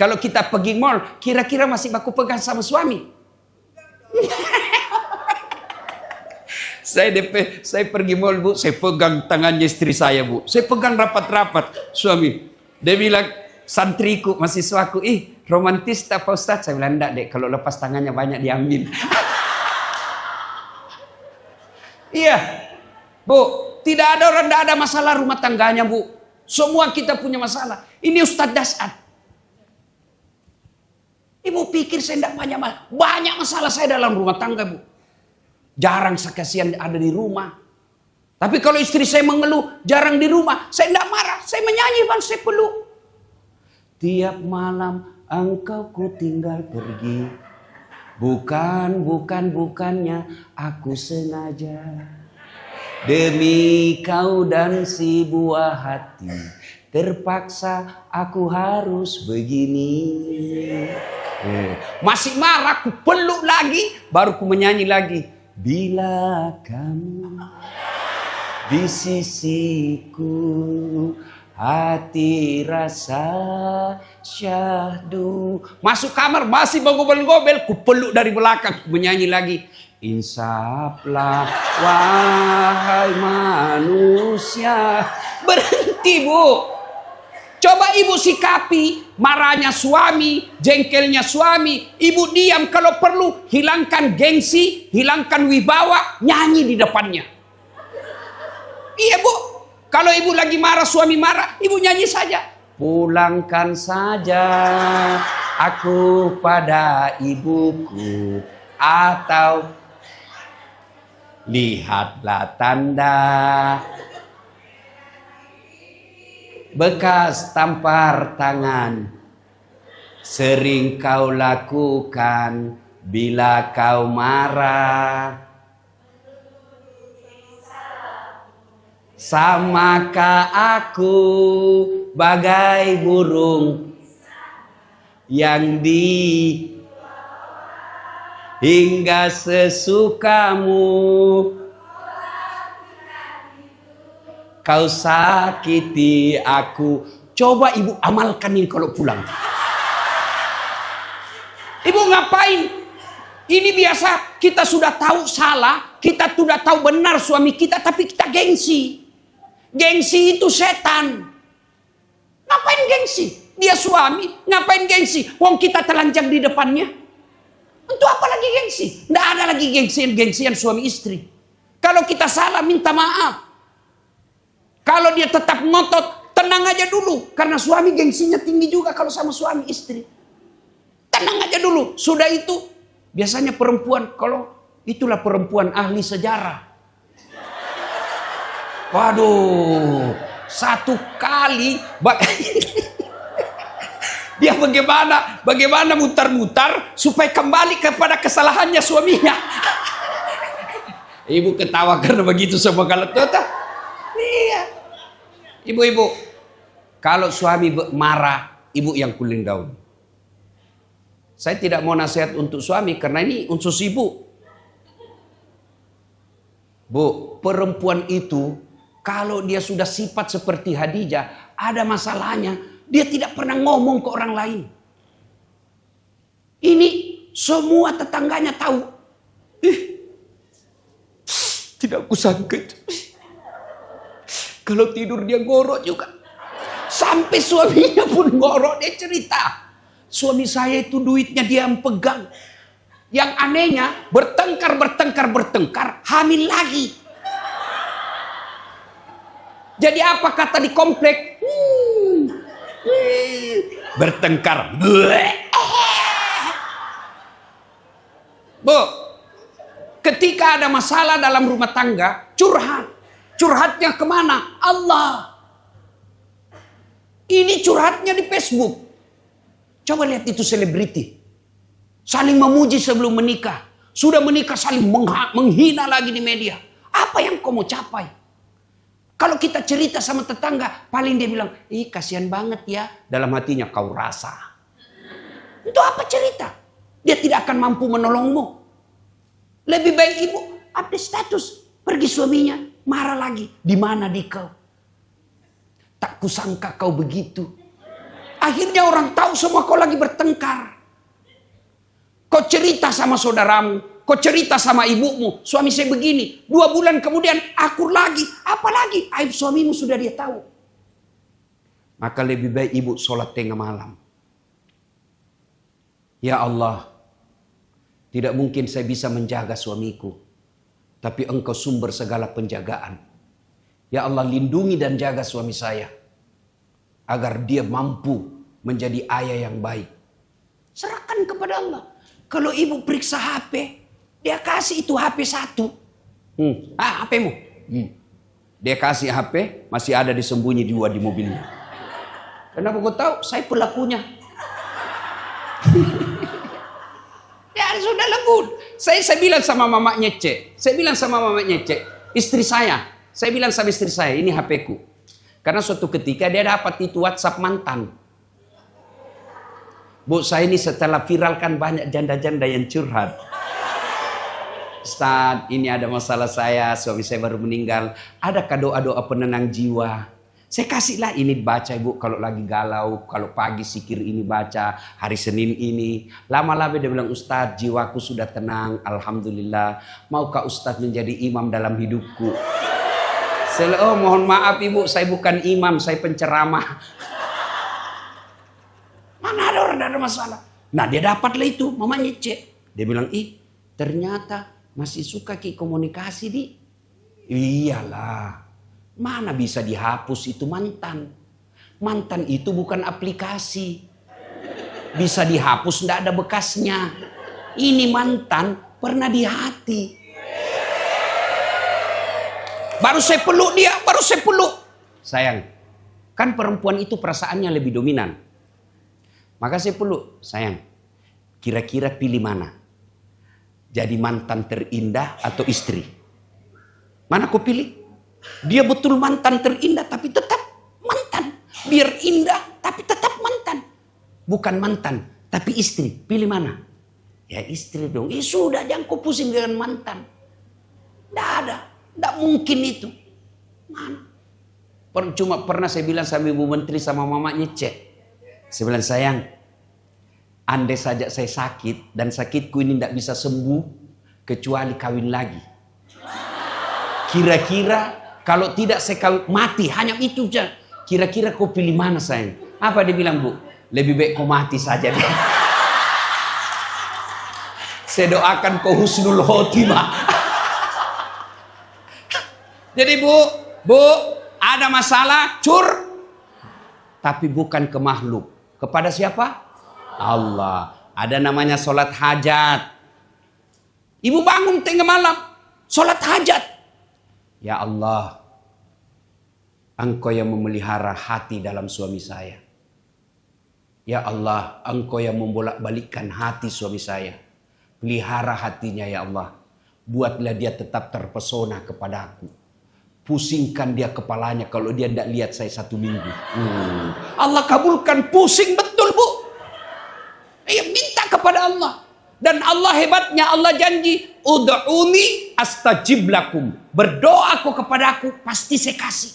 Kalau kita pergi mall, kira-kira masih baku pegang sama suami. Saya pergi mall bu, saya pegang tangannya istri saya bu. Saya pegang rapat-rapat suami. Dia bilang, santriku, mahasiswaku, romantis tak Pak Ustadz? Saya bilang, enggak dek, kalau lepas tangannya banyak diambil. Iya, bu, tidak ada masalah rumah tangganya bu. Semua kita punya masalah. Ini Ustadz Dasad. Ibu pikir saya tidak banyak masalah saya dalam rumah tangga bu. Jarang sekasian ada di rumah. Tapi kalau istri saya mengeluh, jarang di rumah, saya tidak marah. Saya menyanyi bang, saya peluk. Tiap malam engkau ku tinggal pergi. Bukannya aku sengaja. Demi kau dan si buah hati. Terpaksa aku harus begini. Masih marah, ku peluk lagi. Baru ku menyanyi lagi. Bila kamu di sisiku, hati rasa syahdu. Masuk kamar masih bergobel-gobel, ku peluk dari belakang, ku menyanyi lagi. Insaflah wahai manusia. Berhenti bu. Coba ibu sikapi marahnya suami, jengkelnya suami. Ibu diam, kalau perlu hilangkan gengsi, hilangkan wibawa, nyanyi di depannya. Iya bu, kalau ibu lagi marah, suami marah, ibu nyanyi saja. Pulangkan saja aku pada ibuku, atau lihatlah tanda bekas tampar tangan sering kau lakukan bila kau marah. Samakah aku bagai burung yang hingga sesukamu kau sakiti aku. Coba ibu amalkan ini kalau pulang. Ibu ngapain? Ini biasa, kita sudah tahu salah, kita sudah tahu benar suami kita, tapi kita gengsi. Gengsi itu setan. Ngapain gengsi? Dia suami, ngapain gengsi? Wong kita telanjang di depannya. Untuk apa lagi gengsi? Nggak ada lagi gengsian suami istri. Kalau kita salah, minta maaf. Kalau dia tetap ngotot, tenang aja dulu. Karena suami gengsinya tinggi juga kalau sama suami istri. Tenang aja dulu. Sudah itu, biasanya perempuan, kalau itulah perempuan ahli sejarah. Waduh, satu kali, dia bagaimana mutar-mutar supaya kembali kepada kesalahannya suaminya. Ibu ketawa karena begitu semua kalau tetap. Iya. Ibu-ibu, kalau suami marah, ibu yang cooling down. Saya tidak mau nasihat untuk suami karena ini unsur ibu. Bu, perempuan itu kalau dia sudah sifat seperti Hadijah, ada masalahnya, dia tidak pernah ngomong ke orang lain. Ini semua tetangganya tahu. Tidak kusangka itu. Kalau tidur dia ngorok juga. Sampai suaminya pun ngorok, dia cerita. Suami saya itu duitnya dia yang pegang. Yang anehnya bertengkar, hamil lagi. Jadi apa kata di komplek? Bertengkar. Bu, ketika ada masalah dalam rumah tangga, curhat. Curhatnya kemana? Allah. Ini curhatnya di Facebook. Coba lihat itu selebriti. Saling memuji sebelum menikah. Sudah menikah saling menghina lagi di media. Apa yang kau mau capai? Kalau kita cerita sama tetangga, paling dia bilang, ih kasihan banget ya. Dalam hatinya, kau rasa. Itu apa cerita? Dia tidak akan mampu menolongmu. Lebih baik ibu update status. Pergi suaminya, marah lagi. Di mana di kau? Tak kusangka kau begitu. Akhirnya orang tahu semua kau lagi bertengkar. Kau cerita sama saudaramu. Kau cerita sama ibumu, suami saya begini. 2 bulan kemudian akur lagi. Apalagi aib suamimu sudah dia tahu. Maka lebih baik ibu sholat tengah malam. Ya Allah, tidak mungkin saya bisa menjaga suamiku. Tapi engkau sumber segala penjagaan. Ya Allah, lindungi dan jaga suami saya. Agar dia mampu menjadi ayah yang baik. Serahkan kepada Allah. Kalau ibu periksa HP, dia kasih itu HP 1. HPmu. Dia kasih HP, masih ada disembunyi 2 di mobilnya. Kenapa kau tahu? Saya pelakunya. Ya sudah lembut. Saya bilang sama mamanya Cek. Istri saya. Saya bilang sama istri saya, ini HP-ku. Karena suatu ketika dia dapat itu WhatsApp mantan. Bu, saya ini setelah viralkan banyak janda-janda yang curhat. Ustaz, ini ada masalah saya, suami saya baru meninggal. Adakah doa-doa penenang jiwa? Saya kasihlah ini baca ibu kalau lagi galau. Kalau pagi sikir ini baca, hari Senin ini. Lama-lama dia bilang, Ustaz jiwaku sudah tenang, Alhamdulillah. Maukah Ustaz menjadi imam dalam hidupku? Saya, oh mohon maaf ibu, saya bukan imam, saya penceramah. Mana ada orang, ada masalah. Nah dia dapatlah itu, mamanya Cek. Dia bilang, ternyata masih suka komunikasi di. Iyalah. Mana bisa dihapus itu mantan. Mantan itu bukan aplikasi. Bisa dihapus tidak ada bekasnya. Ini mantan pernah di hati. Baru saya peluk dia, baru saya peluk. Sayang, kan perempuan itu perasaannya lebih dominan. Maka saya peluk, sayang. Kira-kira pilih mana? Jadi mantan terindah atau istri? Mana kau pilih? Dia betul mantan terindah tapi tetap mantan. Biar indah tapi tetap mantan. Bukan mantan tapi istri. Pilih mana? Ya istri dong. Sudah jangan kau pusing dengan mantan. Tidak ada. Tidak mungkin itu. Mana? Cuma pernah saya bilang sama Ibu Menteri sama mamanya Cek. Saya bilang sayang. Andai saja saya sakit dan sakitku ini tidak bisa sembuh kecuali kawin lagi. Kira-kira kalau tidak saya kawin mati hanya itu saja. Kira-kira kau pilih mana sayang? Apa dia bilang bu? Lebih baik kau mati saja deh. Saya doakan kau husnul khotimah. Jadi bu ada masalah tapi bukan ke makhluk. Kepada siapa? Allah. Ada namanya sholat hajat. Ibu bangun tengah malam. Sholat hajat. Ya Allah. Engkau yang memelihara hati dalam suami saya. Ya Allah. Engkau yang membolak-balikkan hati suami saya. Pelihara hatinya ya Allah. Buatlah dia tetap terpesona kepadaku. Pusingkan dia kepalanya kalau dia tidak lihat saya 1 minggu. Allah kabulkan, pusing betul bu. Minta kepada Allah. Dan Allah hebatnya, Allah janji, ud'uni astajib lakum. Berdoa kau kepada aku, pasti saya kasih.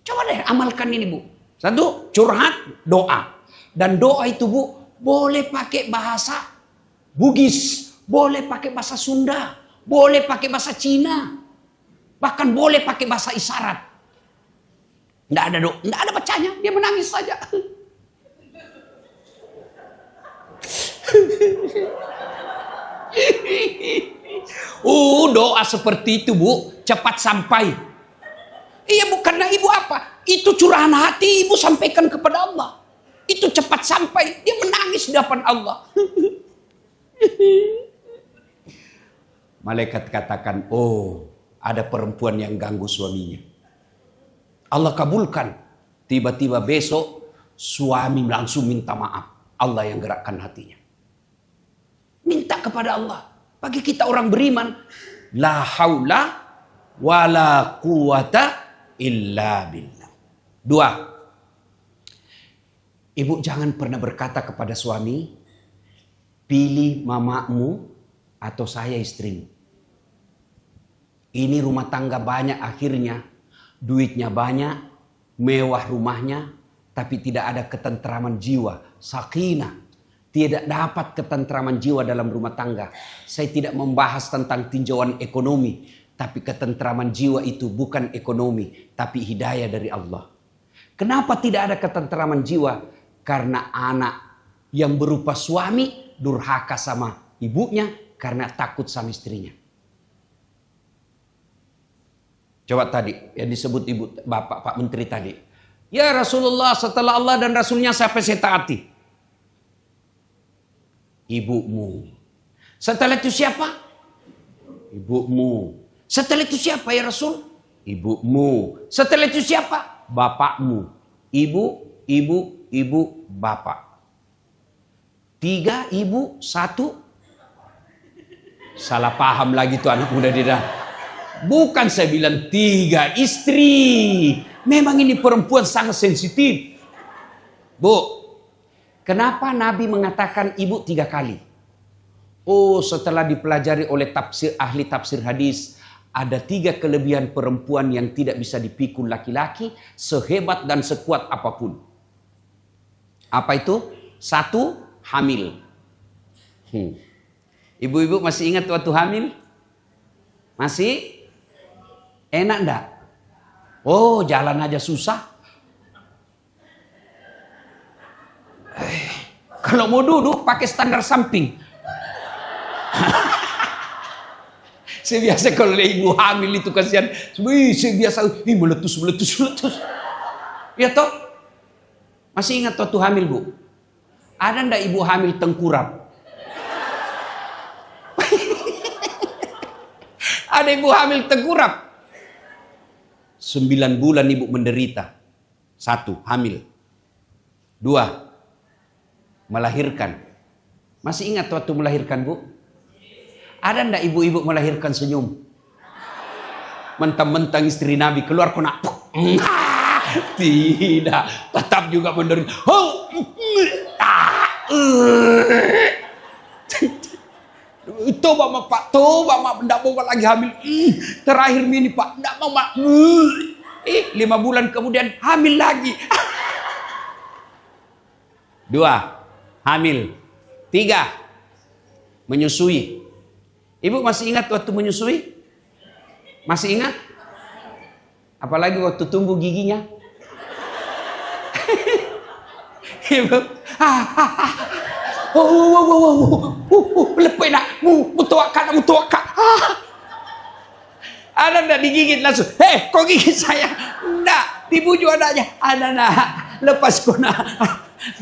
Coba deh amalkan ini bu. 1, curhat, doa. Dan doa itu bu, boleh pakai bahasa Bugis, boleh pakai bahasa Sunda, boleh pakai bahasa Cina, bahkan boleh pakai bahasa isyarat. Tidak ada bacanya, dia menangis saja. Doa seperti itu bu, cepat sampai. Iya bu, karena ibu apa? Itu curahan hati ibu sampaikan kepada Allah. Itu cepat sampai, dia menangis di hadapan Allah. Malaikat katakan, ada perempuan yang ganggu suaminya. Allah kabulkan. Tiba-tiba besok suami langsung minta maaf. Allah yang gerakkan hatinya. Minta kepada Allah. Bagi kita orang beriman, la haula wala quwata illa billah. 2. Ibu jangan pernah berkata kepada suami, pilih mamamu atau saya istrimu. Ini rumah tangga banyak akhirnya, duitnya banyak, mewah rumahnya, tapi tidak ada ketentraman jiwa, sakinah. Tidak dapat ketentraman jiwa dalam rumah tangga. Saya tidak membahas tentang tinjauan ekonomi, tapi ketentraman jiwa itu bukan ekonomi, tapi hidayah dari Allah. Kenapa tidak ada ketentraman jiwa? Karena anak yang berupa suami durhaka sama ibunya karena takut sama istrinya. Coba tadi yang disebut ibu bapak Pak Menteri tadi. Ya Rasulullah, setelah Allah dan Rasulnya siapa saya taati? Ibumu. Setelah itu siapa? Ibumu. Setelah itu siapa ya Rasul? Ibumu. Setelah itu siapa? Bapakmu. Ibu, bapak. 3 ibu, 1. Salah paham lagi tuh anak muda dia. Bukan saya bilang 3 istri. Memang ini perempuan sangat sensitif. Bu, kenapa Nabi mengatakan ibu 3 kali? Oh, setelah dipelajari oleh ahli tafsir hadis, ada 3 kelebihan perempuan yang tidak bisa dipikul laki-laki sehebat dan sekuat apapun. Apa itu? 1, hamil. Ibu-ibu masih ingat waktu hamil? Masih? Enak enggak? Oh, jalan aja susah. Kalau mau duduk pakai standar samping. Saya biasa kalau ibu hamil itu kasihan. Saya biasa meletus. Ya toh? Masih ingat waktu hamil, Bu? Ada ndak ibu hamil tengkurap? Ada ibu hamil tengkurap. 9 bulan ibu menderita. 1, hamil. 2, melahirkan. Masih ingat waktu melahirkan, Bu? Ada ndak ibu-ibu melahirkan senyum? Mentang-mentang istri Nabi keluar kena. Tidak, tetap juga menderita. Toba mak Pak, toba mak, ndak mau lagi hamil. Terakhir ini Pak, ndak mau mak. 5 bulan kemudian hamil lagi. 2, hamil. 3, menyusui. Ibu masih ingat waktu menyusui? Masih ingat? Apalagi waktu tumbuh giginya? Ibu, lepoi nak, mutuakan. Ada ndak digigit langsung? Kok gigit saya? Ndak, dibujuk anaknya. Ada nak, lepas kau nak.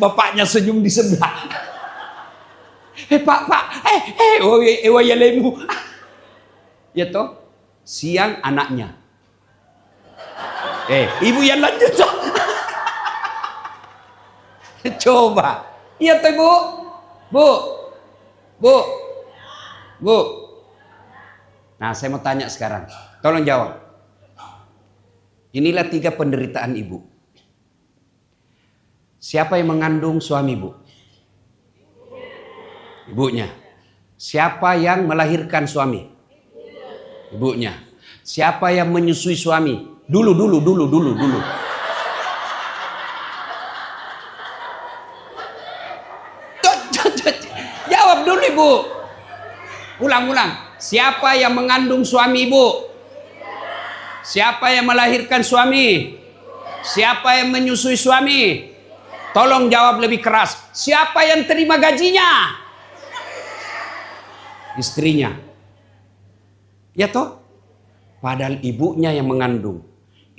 Bapaknya senyum di sebelah. Pak, ya lemu. Ya toh, siang anaknya. Ibu yang lanjut toh. Coba. Iya toh Bu. Nah, saya mau tanya sekarang. Tolong jawab. Inilah 3 penderitaan ibu. Siapa yang mengandung suami, Bu? Ibunya. Siapa yang melahirkan suami? Ibunya. Siapa yang menyusui suami? Dulu. Jawab dulu, Ibu. Ulang. Siapa yang mengandung suami, Ibu? Siapa yang melahirkan suami? Siapa yang menyusui suami? Tolong jawab lebih keras. Siapa yang terima gajinya? Istrinya. Ya toh? Padahal ibunya yang mengandung,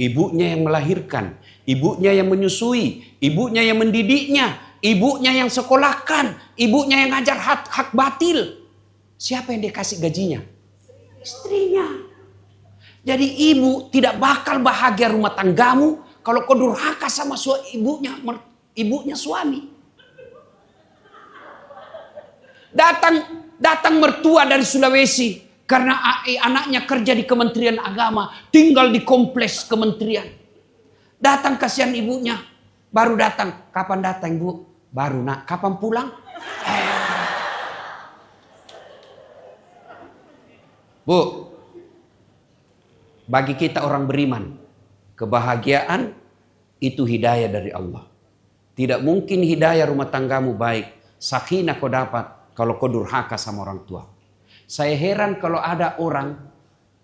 ibunya yang melahirkan, ibunya yang menyusui, ibunya yang mendidiknya, ibunya yang sekolahkan, ibunya yang ngajar hak batil. Siapa yang dikasih gajinya? Istrinya. Jadi ibu tidak bakal bahagia rumah tanggamu kalau kau durhaka sama ibunya suami. Datang mertua dari Sulawesi Karena anaknya kerja di Kementerian Agama, tinggal di kompleks kementerian. Datang kasihan ibunya, baru datang. Kapan datang, Bu? Baru, Nak. Kapan pulang? Bu, bagi kita orang beriman, kebahagiaan itu hidayah dari Allah. Tidak mungkin hidayah rumah tanggamu baik, sakinah kau dapat kalau kau durhaka sama orang tua. Saya heran kalau ada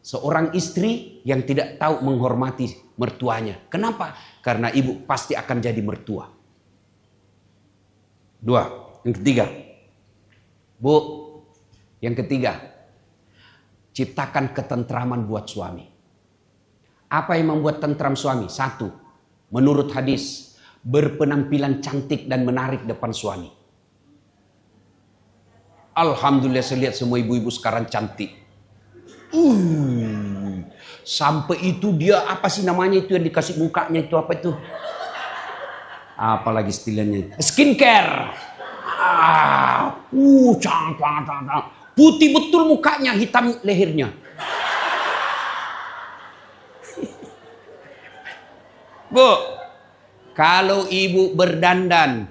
seorang istri yang tidak tahu menghormati mertuanya. Kenapa? Karena ibu pasti akan jadi mertua. Dua, yang ketiga. Bu, yang ketiga. Ciptakan ketentraman buat suami. Apa yang membuat tentram suami? Satu, menurut hadis, berpenampilan cantik dan menarik depan suami. Alhamdulillah saya lihat semua ibu-ibu sekarang cantik. Sampai itu dia apa sih namanya itu yang dikasih mukanya itu apa itu? Apalagi istilahnya? Skincare. Putih betul mukanya, hitam lehernya. Bu, kalau ibu berdandan,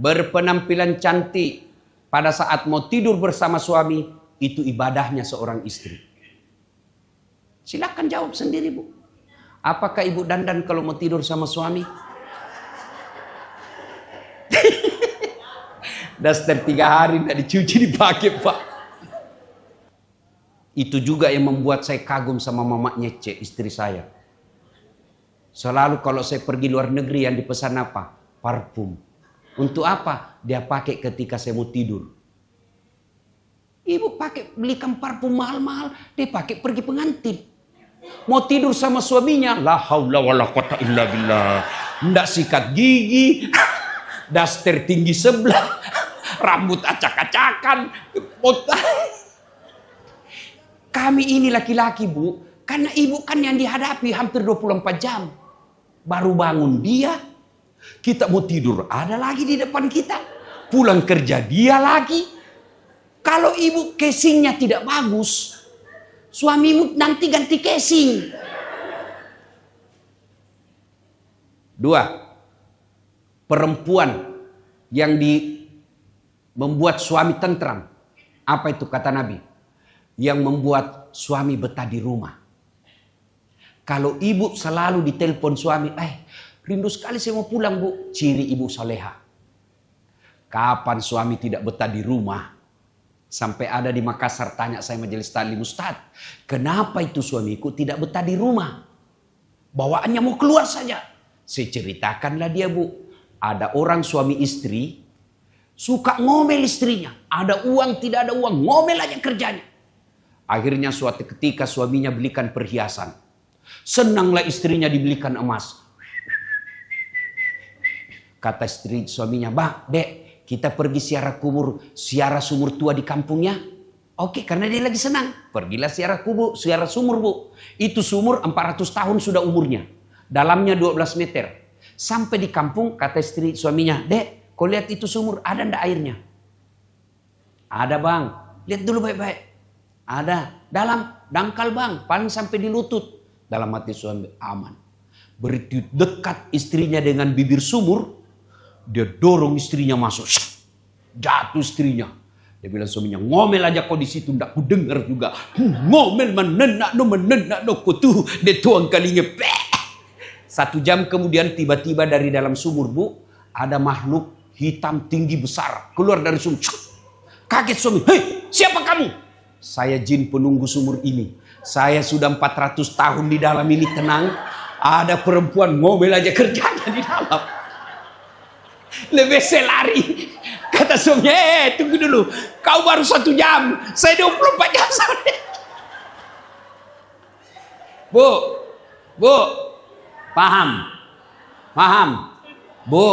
berpenampilan cantik, pada saat mau tidur bersama suami, itu ibadahnya seorang istri. Silakan jawab sendiri, Bu. Apakah ibu dandan kalau mau tidur sama suami? Daster 3 hari tidak dicuci dipakai, Pak. Itu juga yang membuat saya kagum sama Mama Nyece, istri saya. Selalu kalau saya pergi luar negeri yang dipesan apa? Parfum. Untuk apa? Dia pakai ketika saya mau tidur. Ibu pakai belikan parfum mahal-mahal, dia pakai pergi pengantin. Mau tidur sama suaminya, la haula wala quwata illa billah. Ndak sikat gigi, daster tinggi sebelah, rambut acak-acakan. Kami ini laki-laki, Bu, karena ibu kan yang dihadapi hampir 24 jam. Baru bangun dia, kita mau tidur ada lagi di depan kita. Pulang kerja dia lagi. Kalau ibu casingnya tidak bagus, suamimu nanti ganti casing. 2. Perempuan yang membuat suami tentram. Apa itu kata Nabi? Yang membuat suami betah di rumah. Kalau ibu selalu ditelepon suami, rindu sekali saya mau pulang, Bu. Ciri ibu saleha. Kapan suami tidak betah di rumah? Sampai ada di Makassar tanya saya majelis taklim, Ustaz, kenapa itu suamiku tidak betah di rumah? Bawaannya mau keluar saja. Saya ceritakanlah dia, Bu. Ada orang suami istri, suka ngomel istrinya. Ada uang, tidak ada uang, ngomel aja kerjanya. Akhirnya suatu ketika suaminya belikan perhiasan. Senanglah istrinya dibelikan emas. Kata istri suaminya, Dek, kita pergi siara sumur tua di kampungnya. Oke, karena dia lagi senang. Pergilah siara sumur, Bu. Itu sumur 400 tahun sudah umurnya. Dalamnya 12 meter. Sampai di kampung, kata istri suaminya, Dek, kau lihat itu sumur, ada ndak airnya? Ada, Bang. Lihat dulu baik-baik. Ada. Dalam, dangkal, Bang. Paling sampai di lutut. Dalam hati suami, aman. Begitu dekat istrinya dengan bibir sumur, dia dorong istrinya masuk. Jatuh istrinya. Dia bilang suaminya, ngomel aja kau di situ, ndak ku dengar juga. Ngomel menenak no kau tuh. Dia tuang kalinya. 1 jam kemudian tiba-tiba dari dalam sumur, Bu, ada makhluk hitam tinggi besar keluar dari sumur. Kaget suami, hei, siapa kamu? Saya jin penunggu sumur ini. Saya sudah 400 tahun di dalam ini tenang. Ada perempuan ngomel aja kerjanya di dalam. Lebih saya lari. Kata suaminya, tunggu dulu. Kau baru 1 jam. Saya 24 jam. Bu. Paham. Bu,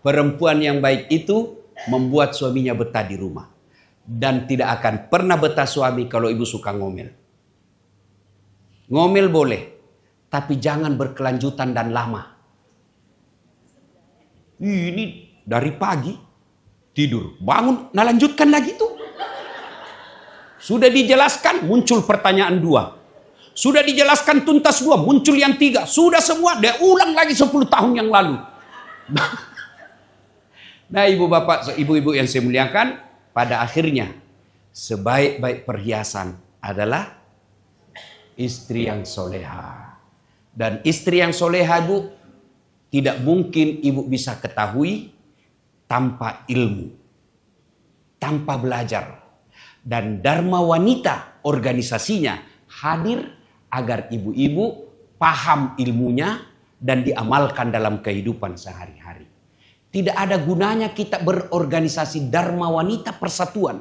perempuan yang baik itu membuat suaminya betah di rumah. Dan tidak akan pernah betah suami kalau ibu suka ngomel. Ngomel boleh, tapi jangan berkelanjutan dan lama. Ini dari pagi tidur, bangun, nah lanjutkan lagi tuh. Sudah dijelaskan, muncul pertanyaan 2. Sudah dijelaskan tuntas 2, muncul yang 3. Sudah semua, dia ulang lagi 10 tahun yang lalu. Nah, ibu bapak, ibu-ibu yang saya muliakan, pada akhirnya sebaik-baik perhiasan adalah istri yang soleha. Dan istri yang soleha, Bu, tidak mungkin ibu bisa ketahui tanpa ilmu, tanpa belajar. Dan Dharma Wanita organisasinya hadir agar ibu-ibu paham ilmunya dan diamalkan dalam kehidupan sehari-hari. Tidak ada gunanya kita berorganisasi Dharma Wanita Persatuan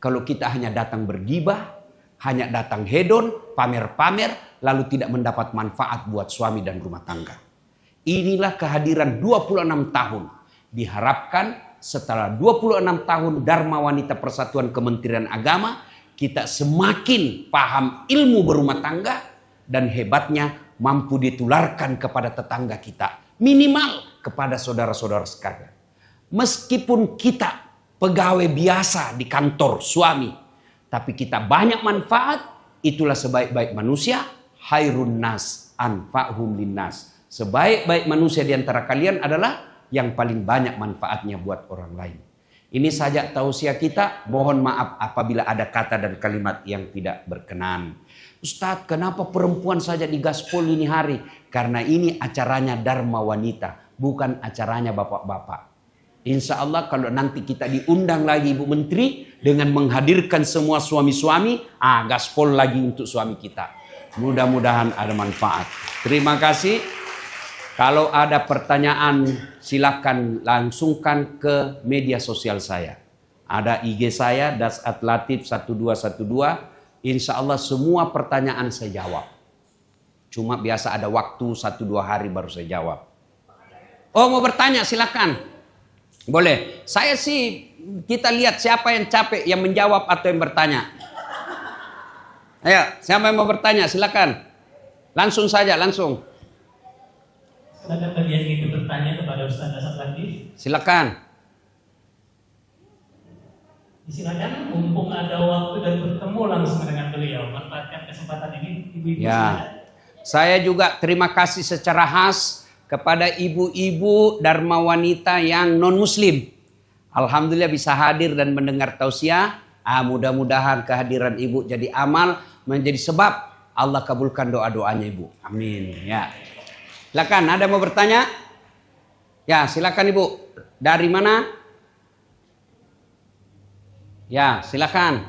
kalau kita hanya datang bergibah, hanya datang hedon, pamer-pamer, lalu tidak mendapat manfaat buat suami dan rumah tangga. Inilah kehadiran 26 tahun. Diharapkan setelah 26 tahun Dharma Wanita Persatuan Kementerian Agama, kita semakin paham ilmu berumah tangga dan hebatnya mampu ditularkan kepada tetangga kita. Minimal kepada saudara-saudara sekalian. Meskipun kita pegawai biasa di kantor suami, tapi kita banyak manfaat, itulah sebaik-baik manusia. Hairun nas anfa'hum linnas. Sebaik-baik manusia di antara kalian adalah yang paling banyak manfaatnya buat orang lain. Ini saja tausiah kita. Mohon maaf apabila ada kata dan kalimat yang tidak berkenan. Ustadz, kenapa perempuan saja digaspol ini hari? Karena ini acaranya Dharma Wanita, bukan acaranya bapak-bapak. Insya Allah kalau nanti kita diundang lagi Ibu Menteri dengan menghadirkan semua suami-suami, gaspol lagi untuk suami kita. Mudah-mudahan ada manfaat. Terima kasih. Kalau ada pertanyaan silakan langsungkan ke media sosial saya. Ada IG saya @latif 1212. Insya Allah semua pertanyaan saya jawab. Cuma biasa ada waktu 1-2 hari baru saya jawab. Oh, mau bertanya silakan. Boleh. Saya sih kita lihat siapa yang capek yang menjawab atau yang bertanya. Ayo, siapa yang mau bertanya silakan. Langsung saja, langsung. Silakan bagi yang ingin bertanya kepada Ustaz Asad Latif. Silakan. Silakan, mumpung ada waktu dan bertemu langsung dengan beliau. Manfaatkan kesempatan ini, ibu-ibu. Ya. Saya juga terima kasih secara khas kepada ibu-ibu Dharma Wanita yang non-muslim. Alhamdulillah bisa hadir dan mendengar tausiah. Mudah-mudahan kehadiran ibu jadi amal, menjadi sebab Allah kabulkan doa-doanya ibu. Amin. Ya. Silakan, ada mau bertanya? Ya, silakan Ibu. Dari mana? Ya, silakan.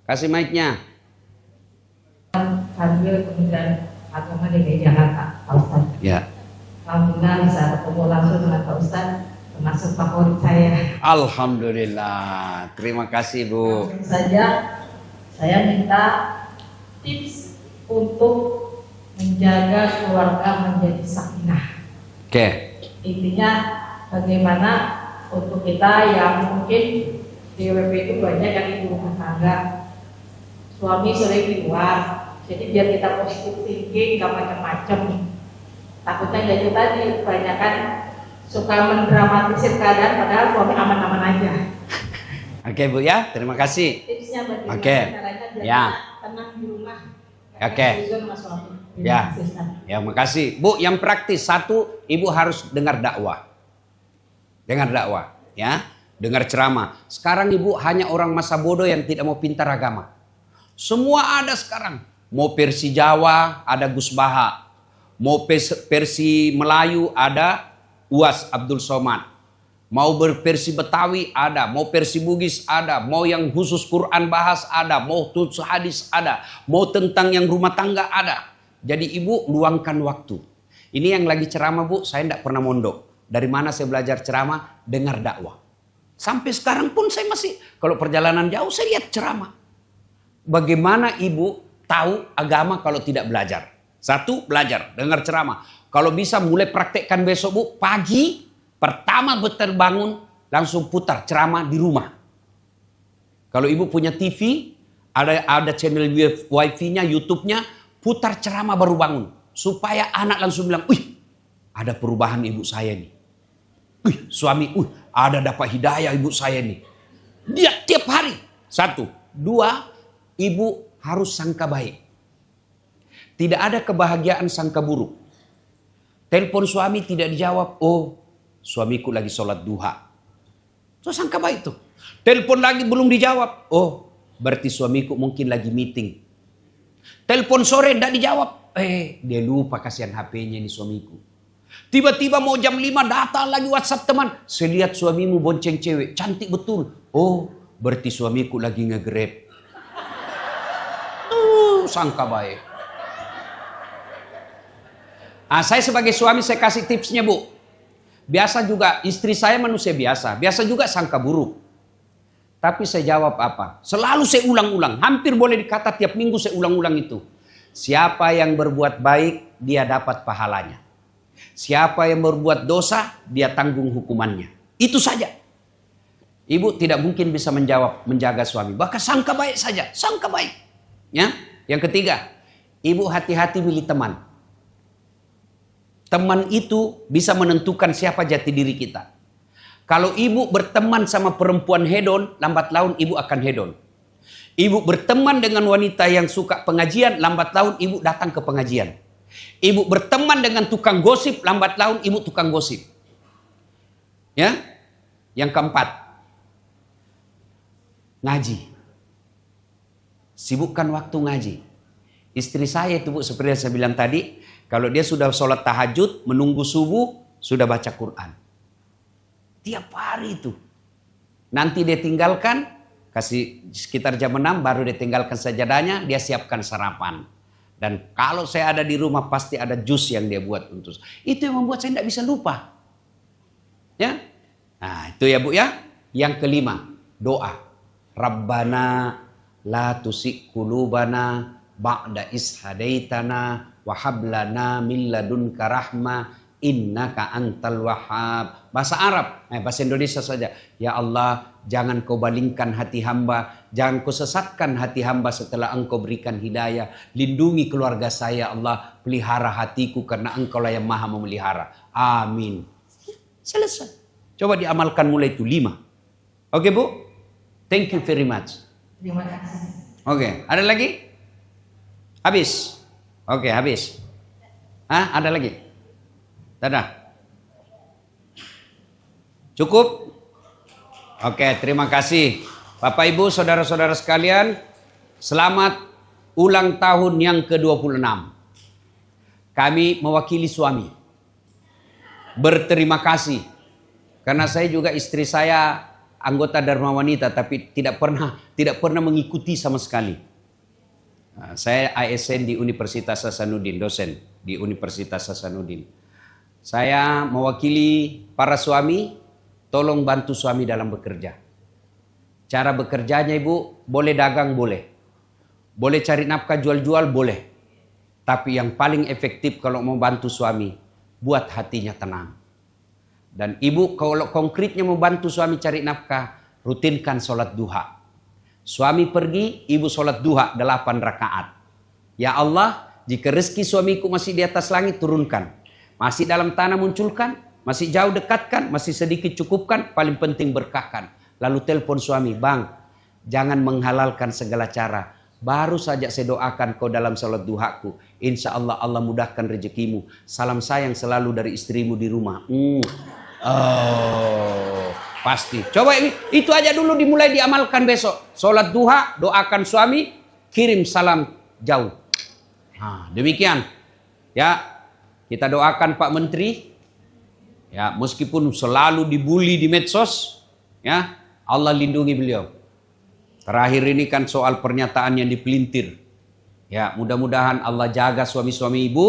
Kasih mic-nya. Fadil Kementerian Agama DKI Jakarta, Pak Ustaz. Ya. Alhamdulillah bisa ketemu langsung dengan Pak Ustaz, termasuk favorit saya. Alhamdulillah. Terima kasih Bu. Langsung saja, saya minta tips untuk menjaga keluarga menjadi sakinah. Oke. Intinya bagaimana untuk kita yang mungkin di WP itu banyak yang ibu rumah tangga, suami sering di luar, jadi biar kita positif thinking, gak macam-macam. Takutnya ya itu tadi, kebanyakan suka mendramatisir keadaan padahal suami aman-aman aja. Oke Bu ya, terima kasih. Tipsnya bagaimana caranya biar Ya. kita tenang di rumah. Oke. Ya, ya makasih. Bu, yang praktis. 1, Ibu harus dengar dakwah. Dengar dakwah, ya. Dengar ceramah. Sekarang Ibu hanya orang masa bodoh yang tidak mau pintar agama. Semua ada sekarang. Mau versi Jawa, ada Gus Baha. Mau versi Melayu, ada Uas Abdul Somad. Mau berversi Betawi, ada. Mau versi Bugis, ada. Mau yang khusus Quran bahas, ada. Mau khusus hadis, ada. Mau tentang yang rumah tangga, ada. Jadi Ibu luangkan waktu. Ini yang lagi ceramah Bu, saya tidak pernah mondok. Dari mana saya belajar ceramah? Dengar dakwah. Sampai sekarang pun saya masih, kalau perjalanan jauh saya lihat ceramah. Bagaimana Ibu tahu agama kalau tidak belajar? 1, belajar, dengar ceramah. Kalau bisa mulai praktekkan besok Bu, pagi pertama terbangun langsung putar ceramah di rumah. Kalau Ibu punya TV, ada channel wifi-nya, YouTube-nya, putar ceramah baru bangun. Supaya anak langsung bilang, wih ada perubahan ibu saya nih. Wih suami, ada dapat hidayah ibu saya nih. Dia tiap hari Satu. Dua, ibu harus sangka baik. Tidak ada kebahagiaan sangka buruk. Telepon suami tidak dijawab. Oh, suamiku lagi sholat duha. Itu sangka baik tuh. Telepon lagi belum dijawab. Oh, berarti suamiku mungkin lagi meeting. Telepon sore tidak dijawab. Dia lupa kasihan HP-nya ini suamiku. Tiba-tiba mau jam 5 datang lagi WhatsApp teman. Saya lihat suamimu bonceng cewek. Cantik betul. Oh, berarti suamiku lagi nge-grab. Sangka baik. Saya sebagai suami saya kasih tipsnya, Bu. Biasa juga istri saya manusia biasa. Biasa juga sangka buruk. Tapi saya jawab apa? Selalu saya ulang-ulang. Hampir boleh dikata tiap minggu saya ulang-ulang itu. Siapa yang berbuat baik, dia dapat pahalanya. Siapa yang berbuat dosa, dia tanggung hukumannya. Itu saja. Ibu tidak mungkin bisa menjaga suami. Bahkan sangka baik saja. Sangka baik. Ya. Yang ketiga, ibu hati-hati milih teman. Teman itu bisa menentukan siapa jati diri kita. Kalau ibu berteman sama perempuan hedon, lambat laun ibu akan hedon. Ibu berteman dengan wanita yang suka pengajian, lambat laun ibu datang ke pengajian. Ibu berteman dengan tukang gosip, lambat laun ibu tukang gosip. Ya? Yang keempat, ngaji. Sibukkan waktu ngaji. Istri saya itu, Bu, seperti yang saya bilang tadi, kalau dia sudah sholat tahajud, menunggu subuh, sudah baca Quran. Tiap hari itu. Nanti dia tinggalkan, kasih sekitar jam 6, baru dia tinggalkan sajadahnya, dia siapkan sarapan. Dan kalau saya ada di rumah, pasti ada jus yang dia buat untuk. Itu yang membuat saya tidak bisa lupa. Ya, nah itu ya, Bu, ya. Yang kelima, doa. Rabbana la tusik qulubana ba'da is hadaitana wa hab lana min ladunka rahmah innaka antal wahhab. Bahasa Arab, bahasa Indonesia saja. Ya Allah, jangan kau balingkan hati hamba, jangan kau sesatkan hati hamba setelah engkau berikan hidayah. Lindungi keluarga saya Allah, pelihara hatiku karena engkau lah yang maha memelihara. Amin. Selesai. Coba diamalkan mulai itu 5. Oke, Bu? Thank you very much. Terima kasih. Oke, ada lagi? Habis? Oke, habis. Ada lagi? Dadah. Cukup? Oke, terima kasih. Bapak Ibu, saudara-saudara sekalian, selamat ulang tahun yang ke-26. Kami mewakili suami. Berterima kasih. Karena saya juga istri saya anggota Dharma Wanita, tapi tidak pernah mengikuti sama sekali. Saya ASN di Universitas Hasanuddin, dosen di Universitas Hasanuddin. Saya mewakili para suami, tolong bantu suami dalam bekerja. Cara bekerjanya, Ibu, boleh dagang, boleh. Boleh cari nafkah jual-jual, boleh. Tapi yang paling efektif kalau mau bantu suami, buat hatinya tenang. Dan Ibu kalau konkretnya membantu suami cari nafkah, rutinkan sholat duha. Suami pergi, Ibu sholat duha 8 rakaat. Ya Allah, jika rezeki suamiku masih di atas langit, turunkan. Masih dalam tanah, munculkan. Masih jauh, dekatkan. Masih sedikit, cukupkan. Paling penting, berkahkan. Lalu telepon suami, Bang, jangan menghalalkan segala cara. Baru saja saya doakan kau dalam sholat duhaku. Insya Allah, Allah mudahkan rezekimu. Salam sayang selalu dari istrimu di rumah. Oh, pasti. Coba ini, itu aja dulu dimulai diamalkan besok. Sholat duha, doakan suami, kirim salam jauh. Nah, demikian. Ya, kita doakan Pak Menteri. Ya, meskipun selalu dibully di medsos, ya, Allah lindungi beliau. Terakhir ini kan soal pernyataan yang dipelintir. Ya, mudah-mudahan Allah jaga suami-suami Ibu.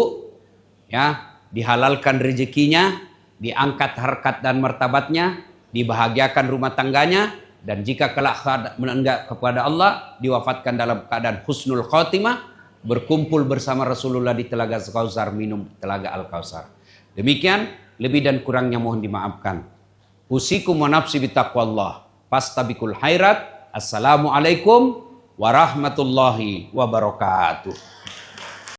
Ya, dihalalkan rezekinya, diangkat harkat dan martabatnya, dibahagiakan rumah tangganya, dan jika kelak menenggak kepada Allah, diwafatkan dalam keadaan husnul khotimah, berkumpul bersama Rasulullah di Telaga Al-Kautsar, minum Telaga Al-Kautsar. Demikian, lebih dan kurangnya mohon dimaafkan. Usikum wa nafsi bitaqwallah. Fastabikul khairat. Assalamualaikum warahmatullahi wabarakatuh.